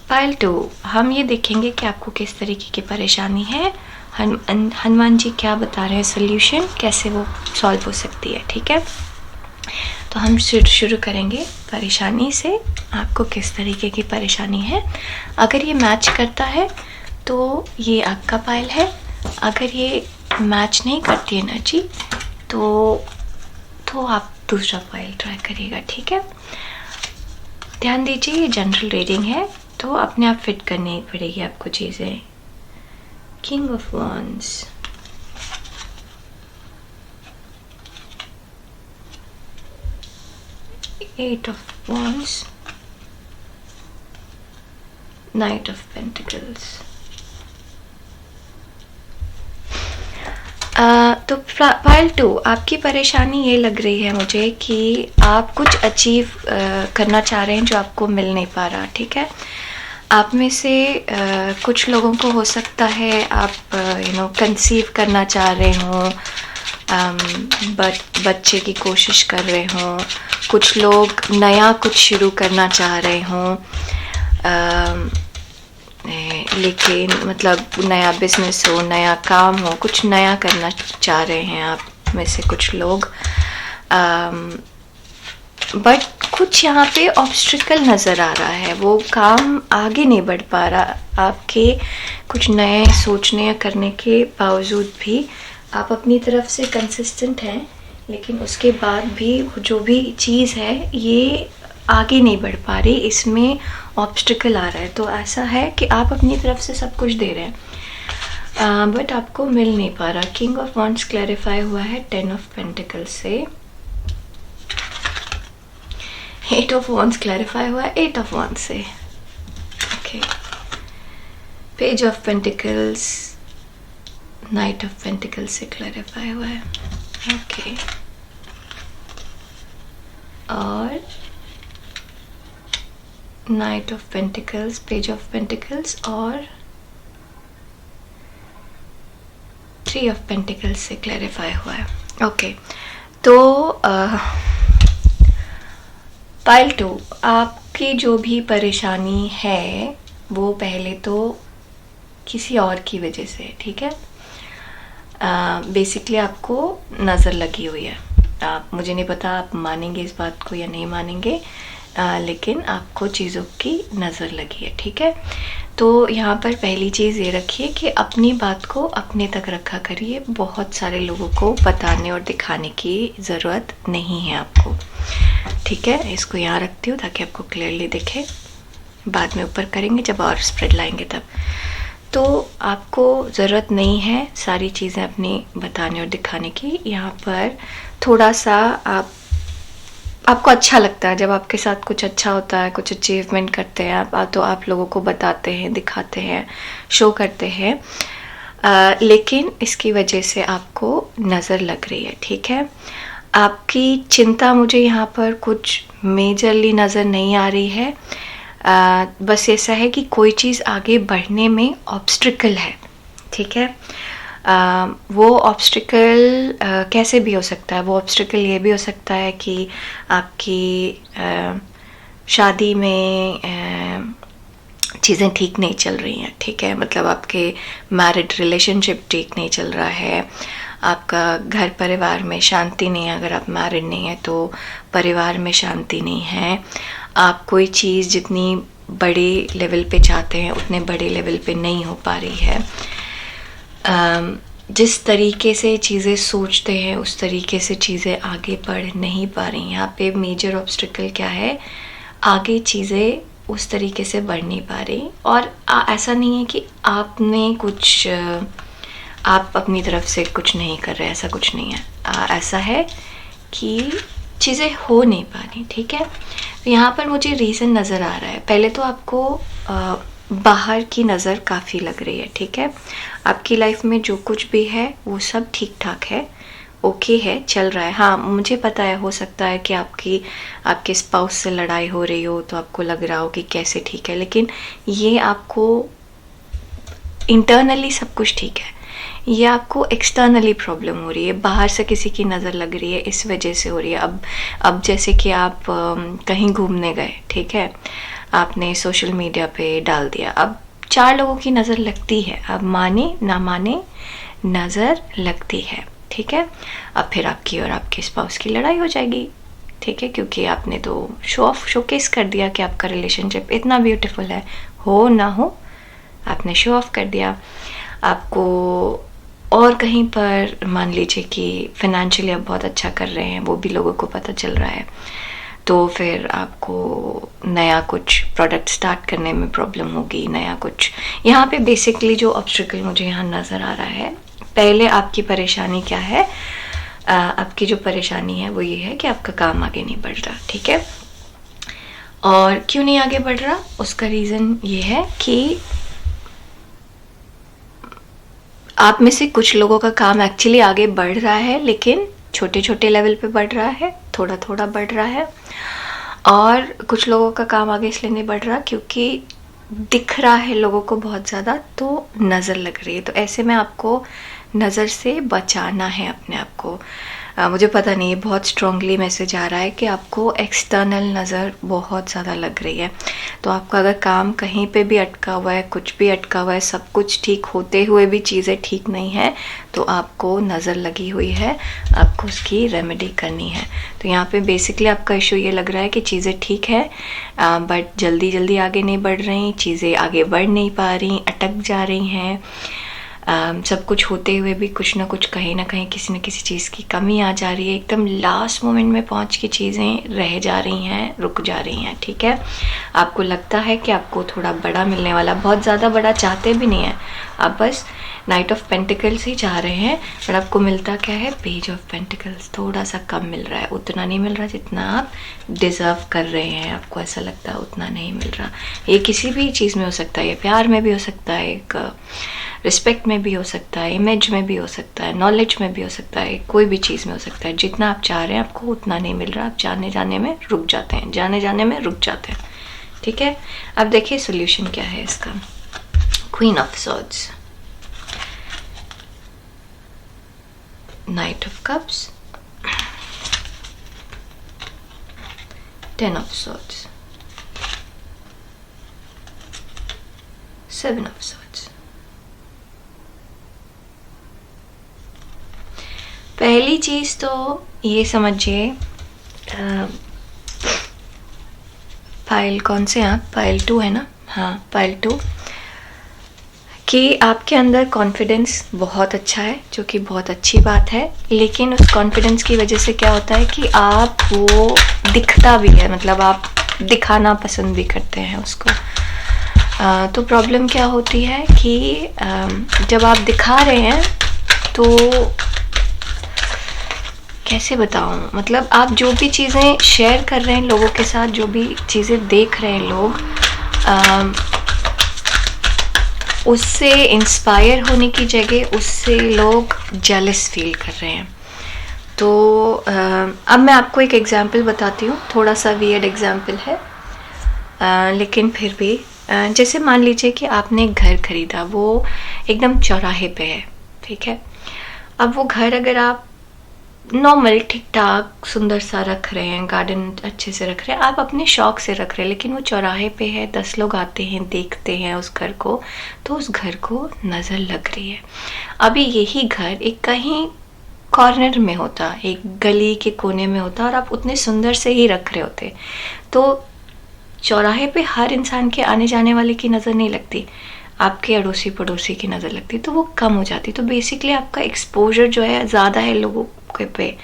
पायल 2, हम ये देखेंगे कि आपको किस तरीके की परेशानी है, हनुमान जी क्या बता रहे हैं, सोल्यूशन कैसे वो सॉल्व हो सकती है। ठीक है, तो हम शुरू करेंगे परेशानी से। आपको किस तरीके की परेशानी है, अगर ये मैच करता है तो ये आपका पायल है, अगर ये मैच नहीं करती एनर्जी तो आप दूसरा पायल ट्राई करिएगा। ठीक है, ध्यान दीजिए, ये जनरल रीडिंग है तो अपने आप फिट करनी पड़ेगी आपको चीज़ें। King of wands, eight of wands, knight of pentacles. तो फाइल 2, आपकी परेशानी ये लग रही है मुझे कि आप कुछ अचीव करना चाह रहे हैं जो आपको मिल नहीं पा रहा, ठीक है। आप में से कुछ लोगों को हो सकता है आप कंसीव करना चाह रहे हों, बच्चे की कोशिश कर रहे हों, कुछ लोग नया कुछ शुरू करना चाह रहे हों, लेकिन मतलब नया बिजनेस हो, नया काम हो, कुछ नया करना चाह रहे हैं आप में से कुछ लोग, बट कुछ यहाँ पे ऑब्स्ट्रिकल नज़र आ रहा है, वो काम आगे नहीं बढ़ पा रहा आपके कुछ नए सोचने या करने के बावजूद भी। आप अपनी तरफ से कंसिस्टेंट हैं, लेकिन उसके बाद भी जो भी चीज़ है ये आगे नहीं बढ़ पा रही, इसमें ऑब्स्टिकल आ रहा है। तो ऐसा है कि आप अपनी तरफ से सब कुछ दे रहे हैं बट आपको मिल नहीं पा रहा। किंग ऑफ वॉन्ड्स क्लैरिफाई हुआ है 10 ऑफ पेंटिकल्स से, 8 ऑफ वॉन्ड्स क्लैरिफाई हुआ है 8 ऑफ वॉन्ड्स से, okay. Page of pentacles night of pentacles से क्लैरिफाई हुआ है, ओके। और night of pentacles, page of pentacles और 3 ऑफ पेंटिकल्स से क्लैरिफाई हुआ है, ओके। तो पाइल 2, आपकी जो भी परेशानी है वो पहले तो किसी और की वजह से, ठीक है। बेसिकली आपको नज़र लगी हुई है। आप, मुझे नहीं पता आप मानेंगे इस बात को या नहीं मानेंगे, लेकिन आपको चीज़ों की नज़र लगी है, ठीक है। तो यहाँ पर पहली चीज़ ये रखिए कि अपनी बात को अपने तक रखा करिए, बहुत सारे लोगों को बताने और दिखाने की ज़रूरत नहीं है आपको, ठीक है। इसको यहाँ रखती हूँ ताकि आपको क्लियरली दिखे, बाद में ऊपर करेंगे जब और स्प्रेड लाएंगे तब। तो आपको ज़रूरत नहीं है सारी चीज़ें अपनी बताने और दिखाने की। यहाँ पर थोड़ा सा आपको अच्छा लगता है जब आपके साथ कुछ अच्छा होता है, कुछ अचीवमेंट करते हैं आप, तो आप लोगों को बताते हैं, दिखाते हैं, शो करते हैं, लेकिन इसकी वजह से आपको नज़र लग रही है, ठीक है। आपकी चिंता मुझे यहाँ पर कुछ मेजरली नज़र नहीं आ रही है, बस ऐसा है कि कोई चीज़ आगे बढ़ने में ऑब्स्ट्रिकल है, ठीक है। वो ऑब्स्टिकल कैसे भी हो सकता है। वो ऑब्स्टिकल ये भी हो सकता है कि आपकी शादी में चीज़ें ठीक नहीं चल रही हैं, ठीक है। मतलब आपके मैरिड रिलेशनशिप ठीक नहीं चल रहा है, आपका घर परिवार में शांति नहीं है। अगर आप मैरिड नहीं है तो परिवार में शांति नहीं है। आप कोई चीज़ जितनी बड़े लेवल पे चाहते हैं उतने बड़े लेवल पे नहीं हो पा रही है। जिस तरीके से चीज़ें सोचते हैं उस तरीके से चीज़ें आगे बढ़ नहीं पा रही। यहाँ पे मेजर ऑब्स्टिकल क्या है, आगे चीज़ें उस तरीके से बढ़ नहीं पा रही। और ऐसा नहीं है कि आपने कुछ आप अपनी तरफ से कुछ नहीं कर रहे, ऐसा कुछ नहीं है। ऐसा है कि चीज़ें हो नहीं पा रही, ठीक है। तो यहाँ पर मुझे रीज़न नज़र आ रहा है। पहले तो आपको बाहर की नज़र काफ़ी लग रही है, ठीक है। आपकी लाइफ में जो कुछ भी है वो सब ठीक ठाक है, ओके है, चल रहा है। हाँ, मुझे पता है, हो सकता है कि आपके स्पाउस से लड़ाई हो रही हो तो आपको लग रहा हो कि कैसे ठीक है, लेकिन ये आपको इंटरनली सब कुछ ठीक है। ये आपको एक्सटर्नली प्रॉब्लम हो रही है, बाहर से किसी की नज़र लग रही है, इस वजह से हो रही है। अब जैसे कि आप कहीं घूमने गए, ठीक है, आपने सोशल मीडिया पे डाल दिया, अब 4 लोगों की नज़र लगती है, अब माने ना माने नज़र लगती है, ठीक है। अब फिर आपकी और आपके स्पाउस की लड़ाई हो जाएगी, ठीक है, क्योंकि आपने तो शोकेस कर दिया कि आपका रिलेशनशिप इतना ब्यूटीफुल है, हो ना हो आपने शो ऑफ कर दिया। आपको और कहीं पर मान लीजिए कि फाइनेंशियली आप बहुत अच्छा कर रहे हैं, वो भी लोगों को पता चल रहा है, तो फिर आपको नया कुछ प्रोडक्ट स्टार्ट करने में प्रॉब्लम होगी, नया कुछ। यहाँ पे बेसिकली जो ऑब्स्टिकल मुझे यहाँ नज़र आ रहा है, पहले आपकी परेशानी क्या है, आपकी जो परेशानी है वो ये है कि आपका काम आगे नहीं बढ़ रहा, ठीक है। और क्यों नहीं आगे बढ़ रहा, उसका रीज़न ये है कि आप में से कुछ लोगों का काम एक्चुअली आगे बढ़ रहा है, लेकिन छोटे छोटे लेवल पे बढ़ रहा है, थोड़ा थोड़ा बढ़ रहा है। और कुछ लोगों का काम आगे इसलिए नहीं बढ़ रहा क्योंकि दिख रहा है लोगों को बहुत ज़्यादा, तो नज़र लग रही है। तो ऐसे में आपको नज़र से बचाना है अपने आप को। मुझे पता नहीं, बहुत स्ट्रांगली मैसेज आ रहा है कि आपको एक्सटर्नल नज़र बहुत ज़्यादा लग रही है। तो आपका अगर काम कहीं पे भी अटका हुआ है, कुछ भी अटका हुआ है, सब कुछ ठीक होते हुए भी चीज़ें ठीक नहीं है, तो आपको नज़र लगी हुई है, आपको उसकी रेमेडी करनी है। तो यहाँ पे बेसिकली आपका इशू ये लग रहा है कि चीज़ें ठीक है बट जल्दी जल्दी आगे नहीं बढ़ रही, चीज़ें आगे बढ़ नहीं पा रही, अटक जा रही हैं। सब कुछ होते हुए भी कुछ ना कुछ, कहीं ना कहीं किसी न किसी चीज़ की कमी आ जा रही है। एकदम लास्ट मोमेंट में पहुंच के चीज़ें रह जा रही हैं, रुक जा रही हैं। ठीक है, आपको लगता है कि आपको थोड़ा बड़ा मिलने वाला, बहुत ज़्यादा बड़ा चाहते भी नहीं है आप, बस नाइट ऑफ पेंटिकल्स ही चाह रहे हैं, पर आपको मिलता क्या है, पेज ऑफ पेंटिकल्स। थोड़ा सा कम मिल रहा है, उतना नहीं मिल रहा जितना आप डिज़र्व कर रहे हैं। आपको ऐसा लगता है उतना नहीं मिल रहा। ये किसी भी चीज़ में हो सकता है, ये प्यार में भी हो सकता है, एक रिस्पेक्ट में भी हो सकता है, इमेज में भी हो सकता है, नॉलेज में भी हो सकता है, कोई भी चीज़ में हो सकता है। जितना आप चाह रहे हैं आपको उतना नहीं मिल रहा, आप जाने जाने में रुक जाते हैं, जाने जाने में रुक जाते हैं। ठीक है, अब देखिए सोल्यूशन क्या है इसका। Queen of swords, night of cups, 10 of swords, 7 of swords. पहली चीज तो ये समझिए, पाइल कौन से आप, पाइल 2 है ना, हाँ पाइल 2, कि आपके अंदर कॉन्फिडेंस बहुत अच्छा है, जो कि बहुत अच्छी बात है। लेकिन उस कॉन्फिडेंस की वजह से क्या होता है कि आप वो दिखता भी है, मतलब आप दिखाना पसंद भी करते हैं उसको। तो प्रॉब्लम क्या होती है कि जब आप दिखा रहे हैं तो कैसे बताऊं, मतलब आप जो भी चीज़ें शेयर कर रहे हैं लोगों के साथ, जो भी चीज़ें देख रहे हैं लोग, उससे इंस्पायर होने की जगह उससे लोग जेलस फील कर रहे हैं। तो अब मैं आपको एक एग्जांपल बताती हूँ, थोड़ा सा वियर्ड एग्जांपल है, लेकिन फिर भी जैसे मान लीजिए कि आपने एक घर खरीदा, वो एकदम चौराहे पे है, ठीक है। अब वो घर अगर आप नॉर्मल ठीक ठाक सुंदर सा रख रहे हैं, गार्डन अच्छे से रख रहे हैं, आप अपने शौक से रख रहे हैं, लेकिन वो चौराहे पे है, 10 लोग आते हैं, देखते हैं उस घर को, तो उस घर को नज़र लग रही है। अभी यही घर एक कहीं कॉर्नर में होता, एक गली के कोने में होता, और आप उतने सुंदर से ही रख रहे होते, तो चौराहे पे हर इंसान के आने जाने वाले की नज़र नहीं लगती, आपके अड़ोसी पड़ोसी की नज़र लगती, तो वो कम हो जाती। तो बेसिकली आपका एक्सपोजर जो है ज़्यादा है लोगों के पे,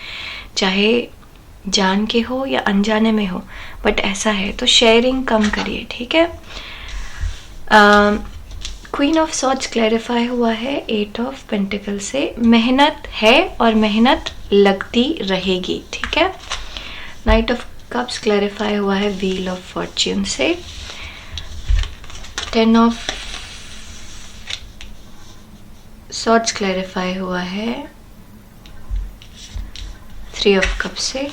चाहे जान के हो या अनजाने में हो, बट ऐसा है। तो शेयरिंग कम करिए, ठीक है। क्वीन ऑफ सॉर्ड्स क्लैरिफाई हुआ है 8 ऑफ पेंटिकल से, मेहनत है और मेहनत लगती रहेगी, ठीक है। नाइट ऑफ कप्स क्लैरिफाई हुआ है व्हील ऑफ फॉर्च्यून से, 10 ऑफ सॉर्ड्स क्लैरिफाई हुआ है 3 ऑफ कप से,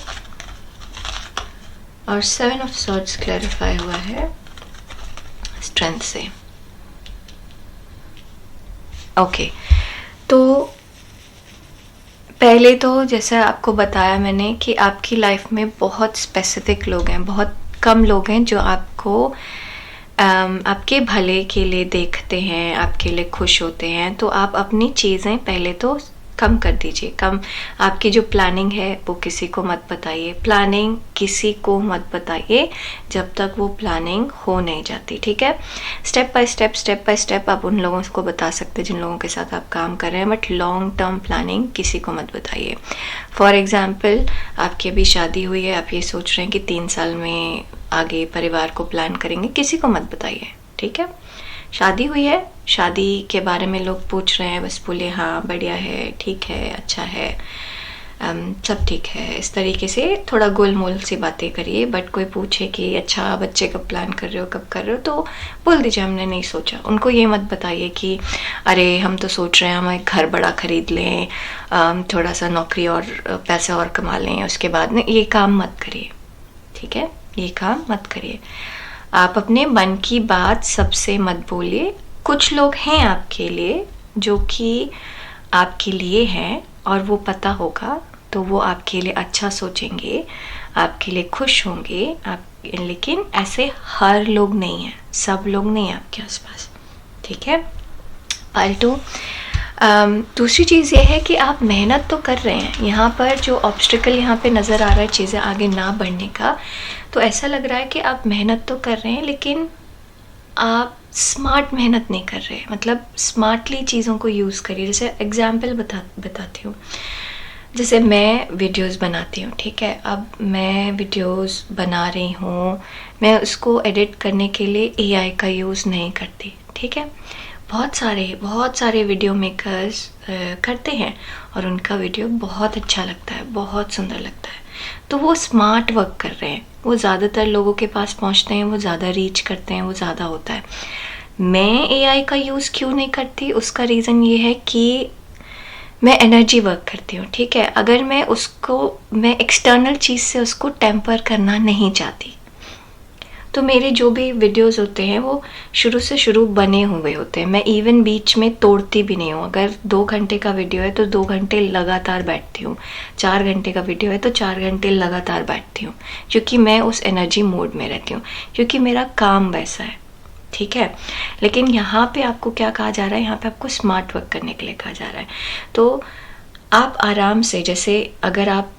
और 7 ऑफ सॉर्ड्स क्लैरिफाई हुआ है स्ट्रेंथ से। ओके, तो पहले तो जैसा आपको बताया मैंने कि आपकी लाइफ में बहुत स्पेसिफिक लोग हैं, बहुत कम लोग हैं जो आपको आपके भले के लिए देखते हैं, आपके लिए खुश होते हैं। तो आप अपनी चीज़ें पहले तो कम कर दीजिए, कम। आपकी जो प्लानिंग है वो किसी को मत बताइए, प्लानिंग किसी को मत बताइए जब तक वो प्लानिंग हो नहीं जाती, ठीक है। स्टेप बाय स्टेप आप उन लोगों को बता सकते हैं जिन लोगों के साथ आप काम कर रहे हैं, बट लॉन्ग टर्म प्लानिंग किसी को मत बताइए। फॉर एग्जाम्पल, आपकी अभी शादी हुई है, आप ये सोच रहे हैं कि 3 साल में आगे परिवार को प्लान करेंगे, किसी को मत बताइए, ठीक है। शादी हुई है, शादी के बारे में लोग पूछ रहे हैं, बस बोलिए हाँ बढ़िया है, ठीक है, अच्छा है। सब ठीक है, इस तरीके से थोड़ा गोल मोल सी बातें करिए। बट कोई पूछे कि अच्छा बच्चे कब प्लान कर रहे हो, कब कर रहे हो, तो बोल दीजिए हमने नहीं सोचा। उनको ये मत बताइए कि अरे हम तो सोच रहे हैं हम एक घर बड़ा खरीद लें, थोड़ा सा नौकरी और पैसा और कमा लें, उसके बाद में ये काम मत करिए, ठीक है, ये काम मत करिए। आप अपने मन की बात सबसे मत बोलिए। कुछ लोग हैं आपके लिए जो कि आपके लिए हैं और वो पता होगा, तो वो आपके लिए अच्छा सोचेंगे, आपके लिए खुश होंगे आप, लेकिन ऐसे हर लोग नहीं हैं, सब लोग नहीं हैं आपके आसपास, ठीक है। पाल्टू दूसरी चीज़ ये है कि आप मेहनत तो कर रहे हैं। यहाँ पर जो ऑब्स्टिकल यहाँ पे नज़र आ रहा है चीज़ें आगे ना बढ़ने का, तो ऐसा लग रहा है कि आप मेहनत तो कर रहे हैं लेकिन आप स्मार्ट मेहनत नहीं कर रहे। मतलब स्मार्टली चीज़ों को यूज़ करिए। जैसे एग्जाम्पल बताती हूँ, जैसे मैं वीडियोस बनाती हूँ, ठीक है। अब मैं वीडियोस बना रही हूँ, मैं उसको एडिट करने के लिए एआई का यूज़ नहीं करती, ठीक है। बहुत सारे वीडियो मेकर्स करते हैं और उनका वीडियो बहुत अच्छा लगता है, बहुत सुंदर लगता है। तो वो स्मार्ट वर्क कर रहे हैं, वो ज़्यादातर लोगों के पास पहुंचते हैं, वो ज़्यादा रीच करते हैं, वो ज़्यादा होता है। मैं एआई का यूज़ क्यों नहीं करती, उसका रीज़न ये है कि मैं एनर्जी वर्क करती हूँ, ठीक है। अगर मैं एक्सटर्नल चीज़ से उसको टेम्पर करना नहीं चाहती, तो मेरे जो भी वीडियोस होते हैं वो शुरू से शुरू बने हुए होते हैं। मैं इवन बीच में तोड़ती भी नहीं हूँ। अगर 2 घंटे का वीडियो है तो 2 घंटे लगातार बैठती हूँ, 4 घंटे का वीडियो है तो 4 घंटे लगातार बैठती हूँ, क्योंकि मैं उस एनर्जी मोड में रहती हूँ, क्योंकि मेरा काम वैसा है, ठीक है। लेकिन यहाँ पे आपको क्या कहा जा रहा है, यहाँ पे आपको स्मार्ट वर्क करने के लिए कहा जा रहा है। तो आप आराम से, जैसे अगर आप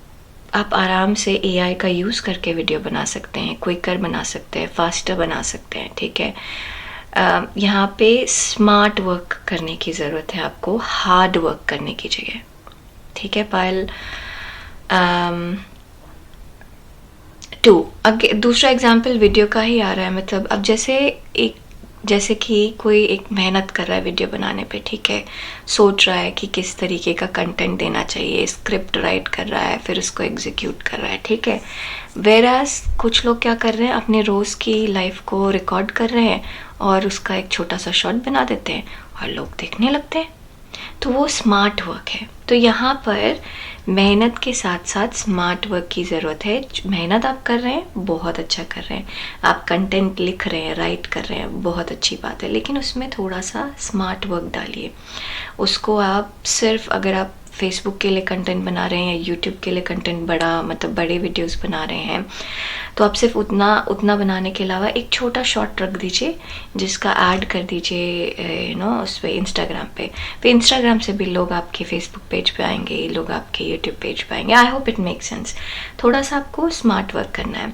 आराम से एआई का यूज़ करके वीडियो बना सकते हैं, क्विकर बना सकते हैं, फास्टर बना सकते हैं, ठीक है। यहाँ पे स्मार्ट वर्क करने की ज़रूरत है आपको, हार्ड वर्क करने की जगह, ठीक है। पायल 2 अब दूसरा एग्जाम्पल वीडियो का ही आ रहा है। मतलब अब जैसे कि कोई एक मेहनत कर रहा है वीडियो बनाने पे, ठीक है, सोच रहा है कि किस तरीके का कंटेंट देना चाहिए, स्क्रिप्ट राइट कर रहा है, फिर उसको एग्जीक्यूट कर रहा है, ठीक है। वेराज कुछ लोग क्या कर रहे हैं, अपने रोज़ की लाइफ को रिकॉर्ड कर रहे हैं और उसका एक छोटा सा शॉर्ट बना देते हैं और लोग देखने लगते हैं, तो वो स्मार्ट वर्क है। तो यहाँ पर मेहनत के साथ साथ स्मार्ट वर्क की ज़रूरत है। मेहनत आप कर रहे हैं, बहुत अच्छा कर रहे हैं, आप कंटेंट लिख रहे हैं, राइट कर रहे हैं, बहुत अच्छी बात है, लेकिन उसमें थोड़ा सा स्मार्ट वर्क डालिए। उसको आप सिर्फ, अगर आप फेसबुक के लिए कंटेंट बना रहे हैं या यूट्यूब के लिए कंटेंट बड़े वीडियोस बना रहे हैं, तो आप सिर्फ उतना बनाने के अलावा एक छोटा शॉर्ट रख दीजिए जिसका ऐड कर दीजिए उस पर इंस्टाग्राम पे। इंस्टाग्राम से भी लोग आपके फेसबुक पेज पे आएंगे, लोग आपके यूट्यूब पेज पे आएंगे। I hope it make sense. थोड़ा सा आपको स्मार्ट वर्क करना है।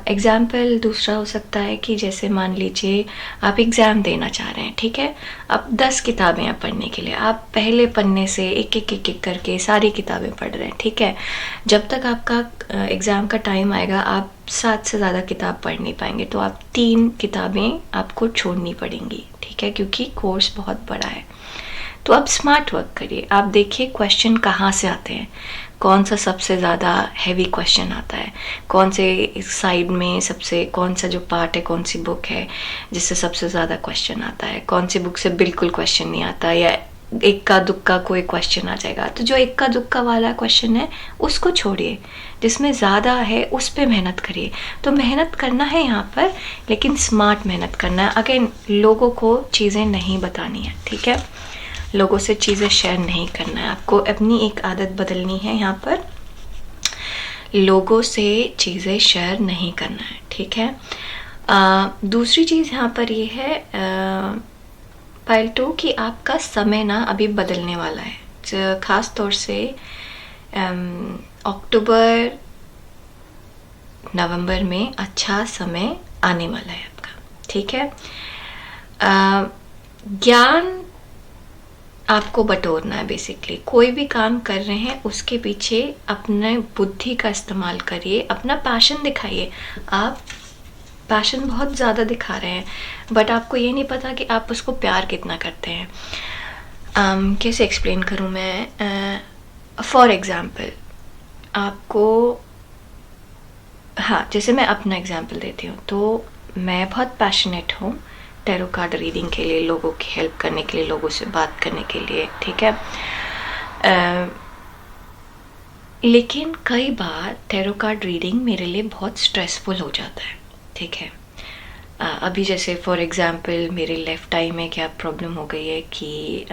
एग्जाम्पल दूसरा हो सकता है कि जैसे मान लीजिए आप एग्ज़ाम देना चाह रहे हैं, ठीक है। अब 10 किताबें हैं पढ़ने के लिए, आप पहले पन्ने से एक एक करके सारी किताबें पढ़ रहे हैं, ठीक है। जब तक आपका एग्ज़ाम का टाइम आएगा आप 7 से ज़्यादा किताब पढ़ नहीं पाएंगे, तो आप 3 किताबें आपको छोड़नी पड़ेंगी, ठीक है, क्योंकि कोर्स बहुत बड़ा है। तो अब स्मार्ट वर्क करिए। आप देखिए क्वेश्चन कहाँ से आते हैं, कौन सा सबसे ज़्यादा हैवी क्वेश्चन आता है, कौन से साइड में कौन सा जो पार्ट है, कौन सी बुक है जिससे सबसे ज़्यादा क्वेश्चन आता है, कौन सी बुक से बिल्कुल क्वेश्चन नहीं आता, या इक्का दुक्का कोई क्वेश्चन आ जाएगा। तो जो इक्का दुक्का वाला क्वेश्चन है उसको छोड़िए, जिसमें ज़्यादा है उस पर मेहनत करिए। तो मेहनत करना है यहाँ पर, लेकिन स्मार्ट मेहनत करना है। अगेन, लोगों को चीज़ें नहीं बतानी है, ठीक है, लोगों से चीज़ें शेयर नहीं करना है। आपको अपनी एक आदत बदलनी है यहाँ पर, लोगों से चीज़ें शेयर नहीं करना है, ठीक है। दूसरी चीज़ यहाँ पर ये है पाइल 2 कि आपका समय ना अभी बदलने वाला है। ख़ास तौर से अक्टूबर नवंबर में अच्छा समय आने वाला है आपका, ठीक है। ज्ञान आपको बटोरना है। बेसिकली कोई भी काम कर रहे हैं उसके पीछे अपने बुद्धि का इस्तेमाल करिए, अपना पैशन दिखाइए। आप पैशन बहुत ज़्यादा दिखा रहे हैं, बट आपको ये नहीं पता कि आप उसको प्यार कितना करते हैं। कैसे एक्सप्लेन करूँ मैं? फॉर एग्ज़ाम्पल आपको, हाँ, जैसे मैं अपना एग्जांपल देती हूँ, तो मैं बहुत पैशनेट हूँ टैरो कार्ड रीडिंग के लिए, लोगों की हेल्प करने के लिए, लोगों से बात करने के लिए, ठीक है। लेकिन कई बार टैरो कार्ड रीडिंग मेरे लिए बहुत स्ट्रेसफुल हो जाता है, ठीक है। अभी जैसे फॉर एग्जांपल मेरे लेफ़्ट आई में क्या प्रॉब्लम हो गई है कि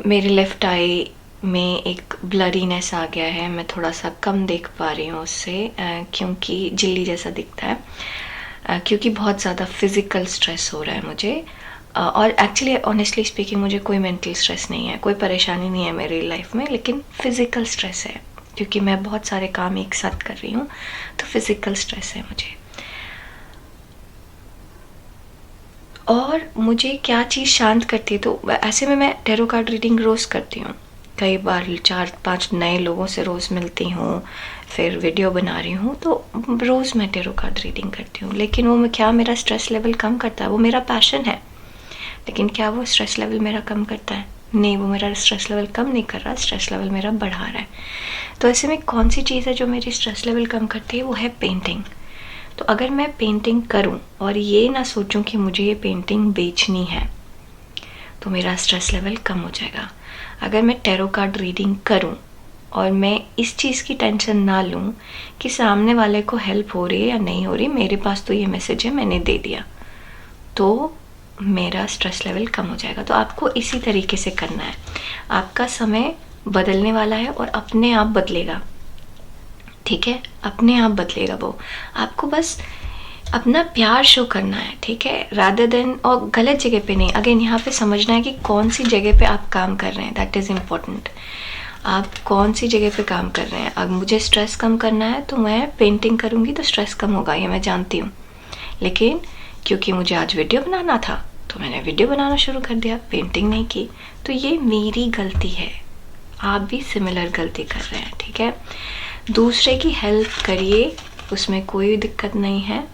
मेरे लेफ़्ट आई में एक ब्लरीनेस आ गया है, मैं थोड़ा सा कम देख पा रही हूँ उससे, क्योंकि झिल्ली जैसा दिखता है, क्योंकि बहुत ज़्यादा फिज़िकल स्ट्रेस हो रहा है मुझे। और एक्चुअली ऑनेस्टली स्पीकिंग मुझे कोई मेंटल स्ट्रेस नहीं है, कोई परेशानी नहीं है मेरी लाइफ में, लेकिन फ़िज़िकल स्ट्रेस है क्योंकि मैं बहुत सारे काम एक साथ कर रही हूँ, तो फिज़िकल स्ट्रेस है मुझे। और मुझे क्या चीज़ शांत करती है, तो ऐसे में मैं टैरो कार्ड रीडिंग रोज़ करती हूँ, कई बार 4-5 नए लोगों से रोज़ मिलती हूँ, फिर वीडियो बना रही हूँ, तो रोज़ मैं टैरो कार्ड रीडिंग करती हूँ। लेकिन वो क्या मेरा स्ट्रेस लेवल कम करता है? वो मेरा पैशन है, लेकिन क्या वो स्ट्रेस लेवल मेरा कम करता है? नहीं, वो मेरा स्ट्रेस लेवल कम नहीं कर रहा, स्ट्रेस लेवल मेरा बढ़ा रहा है। तो ऐसे में कौन सी चीज़ है जो मेरी स्ट्रेस लेवल कम करती है? वो है पेंटिंग। तो अगर मैं पेंटिंग करूं और ये ना सोचूं कि मुझे ये पेंटिंग बेचनी है, तो मेरा स्ट्रेस लेवल कम हो जाएगा। अगर मैं टैरो कार्ड रीडिंग करूं और मैं इस चीज़ की टेंशन ना लूं कि सामने वाले को हेल्प हो रही है या नहीं हो रही, मेरे पास तो ये मैसेज है, मैंने दे दिया, तो मेरा स्ट्रेस लेवल कम हो जाएगा। तो आपको इसी तरीके से करना है। आपका समय बदलने वाला है और अपने आप बदलेगा, ठीक है, अपने आप बदलेगा वो। आपको बस अपना प्यार शो करना है, ठीक है, रादर देन, और गलत जगह पे नहीं। अगेन यहाँ पे समझना है कि कौन सी जगह पे आप काम कर रहे हैं, दैट इज़ इम्पोर्टेंट। आप कौन सी जगह पे काम कर रहे हैं। अगर मुझे स्ट्रेस कम करना है तो मैं पेंटिंग करूँगी तो स्ट्रेस कम होगा, ये मैं जानती हूँ। लेकिन क्योंकि मुझे आज वीडियो बनाना था तो मैंने वीडियो बनाना शुरू कर दिया, पेंटिंग नहीं की, तो ये मेरी गलती है। आप भी सिमिलर गलती कर रहे हैं, ठीक है। दूसरे की हेल्प करिए, उसमें कोई दिक्कत नहीं है,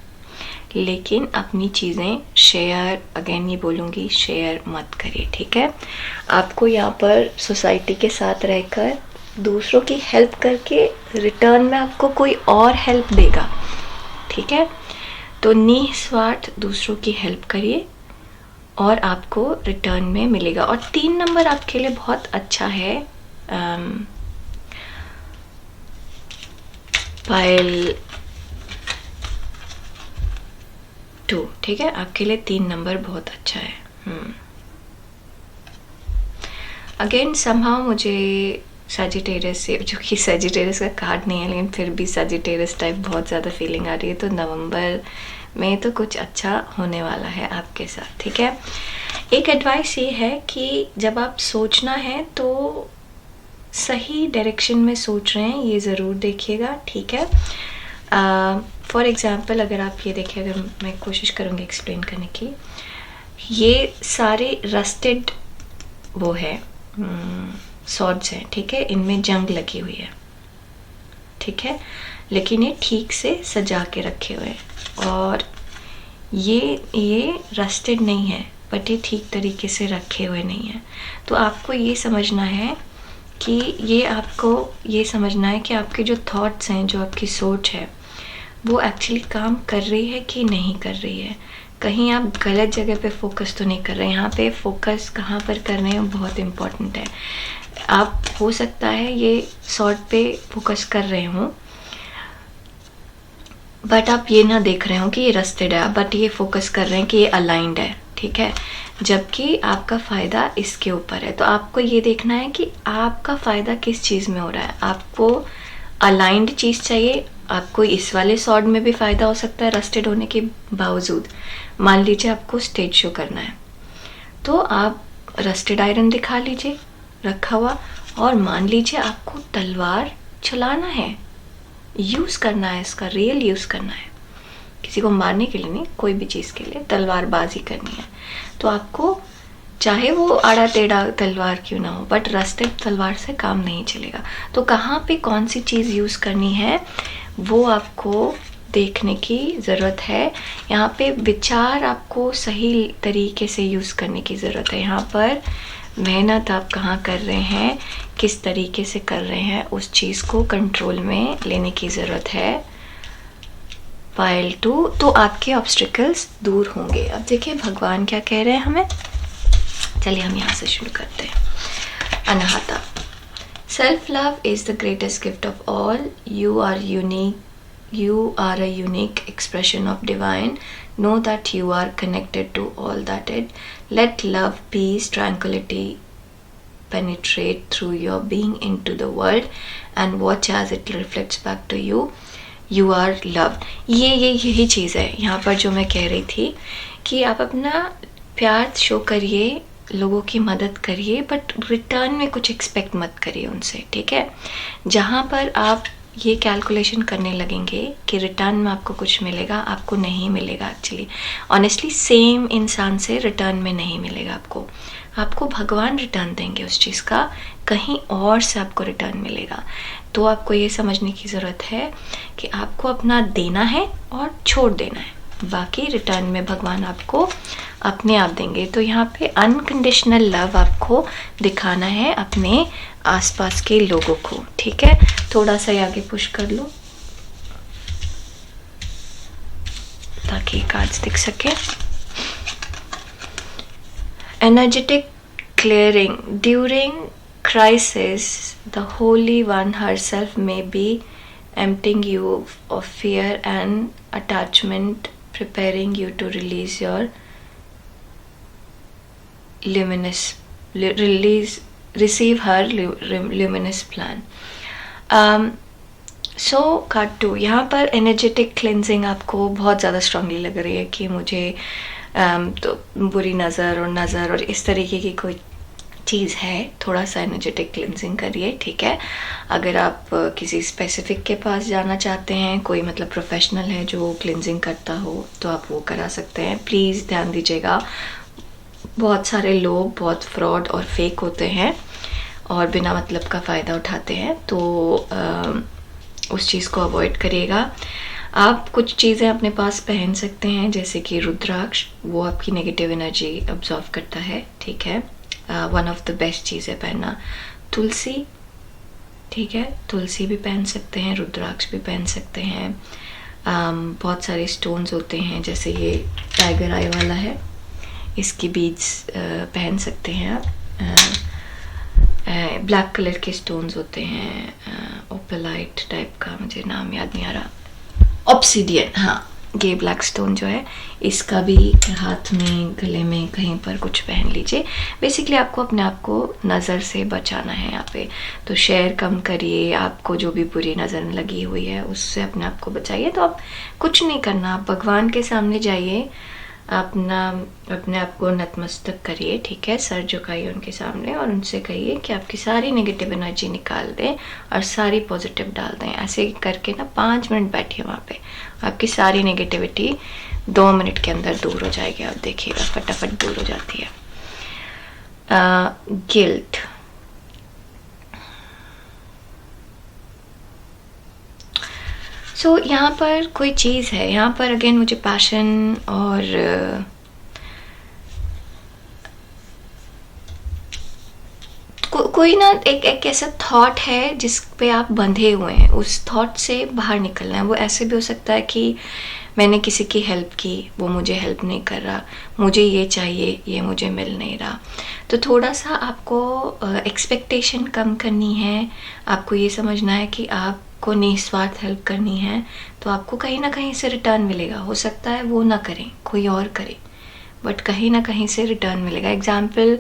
लेकिन अपनी चीज़ें शेयर, अगेन ये बोलूँगी, शेयर मत करिए, ठीक है। आपको यहाँ पर सोसाइटी के साथ रहकर दूसरों की हेल्प करके रिटर्न में आपको कोई और हेल्प देगा, ठीक है। तो निस्वार्थ दूसरों की हेल्प करिए और आपको रिटर्न में मिलेगा। और 3 नंबर आपके लिए बहुत अच्छा है, पाइल 2, ठीक है, आपके लिए 3 नंबर बहुत अच्छा है। अगेन समहाउ मुझे सजिटेरियस से, जो कि सजिटेरियस का कार्ड नहीं है, लेकिन फिर भी सजिटेरियस टाइप बहुत ज़्यादा फीलिंग आ रही है, तो नवंबर में तो कुछ अच्छा होने वाला है आपके साथ, ठीक है। एक एडवाइस ये है कि जब आप सोचना है तो सही डायरेक्शन में सोच रहे हैं, ये ज़रूर देखिएगा, ठीक है। फॉर एग्ज़ाम्पल अगर आप ये देखिए, अगर मैं कोशिश करूँगी एक्सप्लेन करने की, ये सारे रस्टेड वो है सॉर्ड्स हैं, ठीक है, इनमें जंग लगी हुई है, ठीक है, लेकिन ये ठीक से सजा के रखे हुए हैं। और ये रस्टेड नहीं है, बट ये ठीक तरीके से रखे हुए नहीं है। तो आपको ये समझना है कि ये आपको ये समझना है कि आपके जो थॉट्स हैं, जो आपकी सोच है, वो एक्चुअली काम कर रही है कि नहीं कर रही है। कहीं आप गलत जगह पे फोकस तो नहीं कर रहे हैं। यहाँ पे फोकस कहाँ पर कर रहे हैं बहुत इम्पोर्टेंट है। आप हो सकता है ये सॉर्ट पे फोकस कर रहे हों, बट आप ये ना देख रहे हो कि ये रस्टेड है, बट ये फोकस कर रहे हैं कि ये अलाइंड है, ठीक है, जबकि आपका फ़ायदा इसके ऊपर है। तो आपको ये देखना है कि आपका फ़ायदा किस चीज़ में हो रहा है। आपको अलाइंड चीज़ चाहिए, आपको इस वाले सॉर्ड में भी फ़ायदा हो सकता है रस्टेड होने के बावजूद। मान लीजिए आपको स्टेज शो करना है, तो आप रस्टेड आयरन दिखा लीजिए रखा हुआ, और मान लीजिए आपको तलवार चलाना है, यूज़ करना है, इसका रियल यूज़ करना है, किसी को मारने के लिए नहीं, कोई भी चीज़ के लिए तलवारबाजी करनी है, तो आपको चाहे वो आड़ा टेढ़ा तलवार क्यों ना हो, बट रस्टेड तलवार से काम नहीं चलेगा। तो कहाँ पे कौन सी चीज़ यूज़ करनी है वो आपको देखने की ज़रूरत है। यहाँ पे विचार आपको सही तरीके से यूज़ करने की ज़रूरत है। यहाँ पर मेहनत आप कहाँ कर रहे हैं, किस तरीके से कर रहे हैं, उस चीज़ को कंट्रोल में लेने की ज़रूरत है। पाइल 2, तो आपके ऑब्स्टिकल्स दूर होंगे। अब देखिए भगवान क्या कह रहे हैं हमें। चलिए हम यहाँ से शुरू करते हैं। Anahata, self love is the greatest gift of all. You are unique, you are a unique expression of divine. Know that you are connected to all that it. Let love, peace, tranquility penetrate through your being into the world and watch as it reflects back to you. You are loved. यही चीज़ है यहाँ पर जो मैं कह रही थी कि आप अपना प्यार शो करिए, लोगों की मदद करिए, बट रिटर्न में कुछ एक्सपेक्ट मत करिए उनसे, ठीक है। जहाँ पर आप ये कैलकुलेशन करने लगेंगे कि रिटर्न में आपको कुछ मिलेगा, आपको नहीं मिलेगा। एक्चुअली ऑनेस्टली सेम इंसान से रिटर्न में नहीं मिलेगा आपको भगवान रिटर्न देंगे उस चीज़ का, कहीं और से आपको रिटर्न मिलेगा। तो आपको ये समझने की ज़रूरत है कि आपको अपना देना है और छोड़ देना है, बाकी रिटर्न में भगवान आपको अपने आप देंगे। तो यहाँ पे अनकंडीशनल लव आपको दिखाना है अपने आसपास के लोगों को, ठीक है। थोड़ा सा आगे पुश कर लो ताकि कार्ड्स दिख सके। Energetic clearing during crisis, the Holy One herself may be emptying you of fear and attachment, preparing you to release your receive her luminous plan. So card 2, यहाँ पर एनर्जेटिक क्लिनजिंग आपको बहुत ज़्यादा strongly लग रही है कि मुझे तो बुरी नज़र और इस तरीके की कोई चीज़ है। थोड़ा सा एनर्जेटिक क्लिनजिंग करिए, ठीक है। अगर आप किसी स्पेसिफिक के पास जाना चाहते हैं, कोई मतलब प्रोफेशनल है जो क्लिनजिंग करता हो, तो आप वो करा सकते हैं। प्लीज़ ध्यान दीजिएगा, बहुत सारे लोग बहुत फ्रॉड और फेक होते हैं और बिना मतलब का फ़ायदा उठाते हैं, तो उस चीज़ को अवॉइड करिएगा। आप कुछ चीज़ें अपने पास पहन सकते हैं, जैसे कि रुद्राक्ष, वो आपकी नेगेटिव एनर्जी अब्जॉर्व करता है, ठीक है। वन ऑफ द बेस्ट चीज़ है पहनना। तुलसी, ठीक है, तुलसी भी पहन सकते हैं, रुद्राक्ष भी पहन सकते हैं। बहुत सारे स्टोन्स होते हैं, जैसे ये टाइगर आई वाला है, इसकी बीड्स पहन सकते हैं आप। ब्लैक कलर के स्टोन्स होते हैं, ओपेलाइट टाइप का, मुझे नाम याद नहीं आ रहा, ऑब्सिडियन, हाँ, ये ब्लैक स्टोन जो है, इसका भी हाथ में, गले में, कहीं पर कुछ पहन लीजिए। बेसिकली आपको अपने आप को नज़र से बचाना है यहाँ पे, तो शेयर कम करिए। आपको जो भी बुरी नज़र लगी हुई है उससे अपने आप को बचाइए। तो आप कुछ नहीं करना, आप भगवान के सामने जाइए, अपने आप को नतमस्तक करिए, ठीक है, सर झुकाइए उनके सामने और उनसे कहिए कि आपकी सारी नेगेटिव एनर्जी निकाल दें और सारी पॉजिटिव डाल दें। ऐसे करके ना 5 मिनट बैठिए वहाँ पे, आपकी सारी नेगेटिविटी 2 मिनट के अंदर दूर हो जाएगी। आप देखिएगा फटाफट दूर हो जाती है। गिल्ट, सो यहाँ पर कोई चीज़ है, यहाँ पर अगेन मुझे पैशन और कोई ना एक ऐसा थॉट है जिस पे आप बंधे हुए हैं, उस थॉट से बाहर निकलना है। वो ऐसे भी हो सकता है कि मैंने किसी की हेल्प की, वो मुझे हेल्प नहीं कर रहा, मुझे ये चाहिए, ये मुझे मिल नहीं रहा। तो थोड़ा सा आपको एक्सपेक्टेशन कम करनी है, आपको ये समझना है कि आपको निस्वार्थ हेल्प करनी है, तो आपको कहीं ना कहीं से रिटर्न मिलेगा। हो सकता है वो ना करें, कोई और करे, बट कहीं ना कहीं से रिटर्न मिलेगा। एग्जाम्पल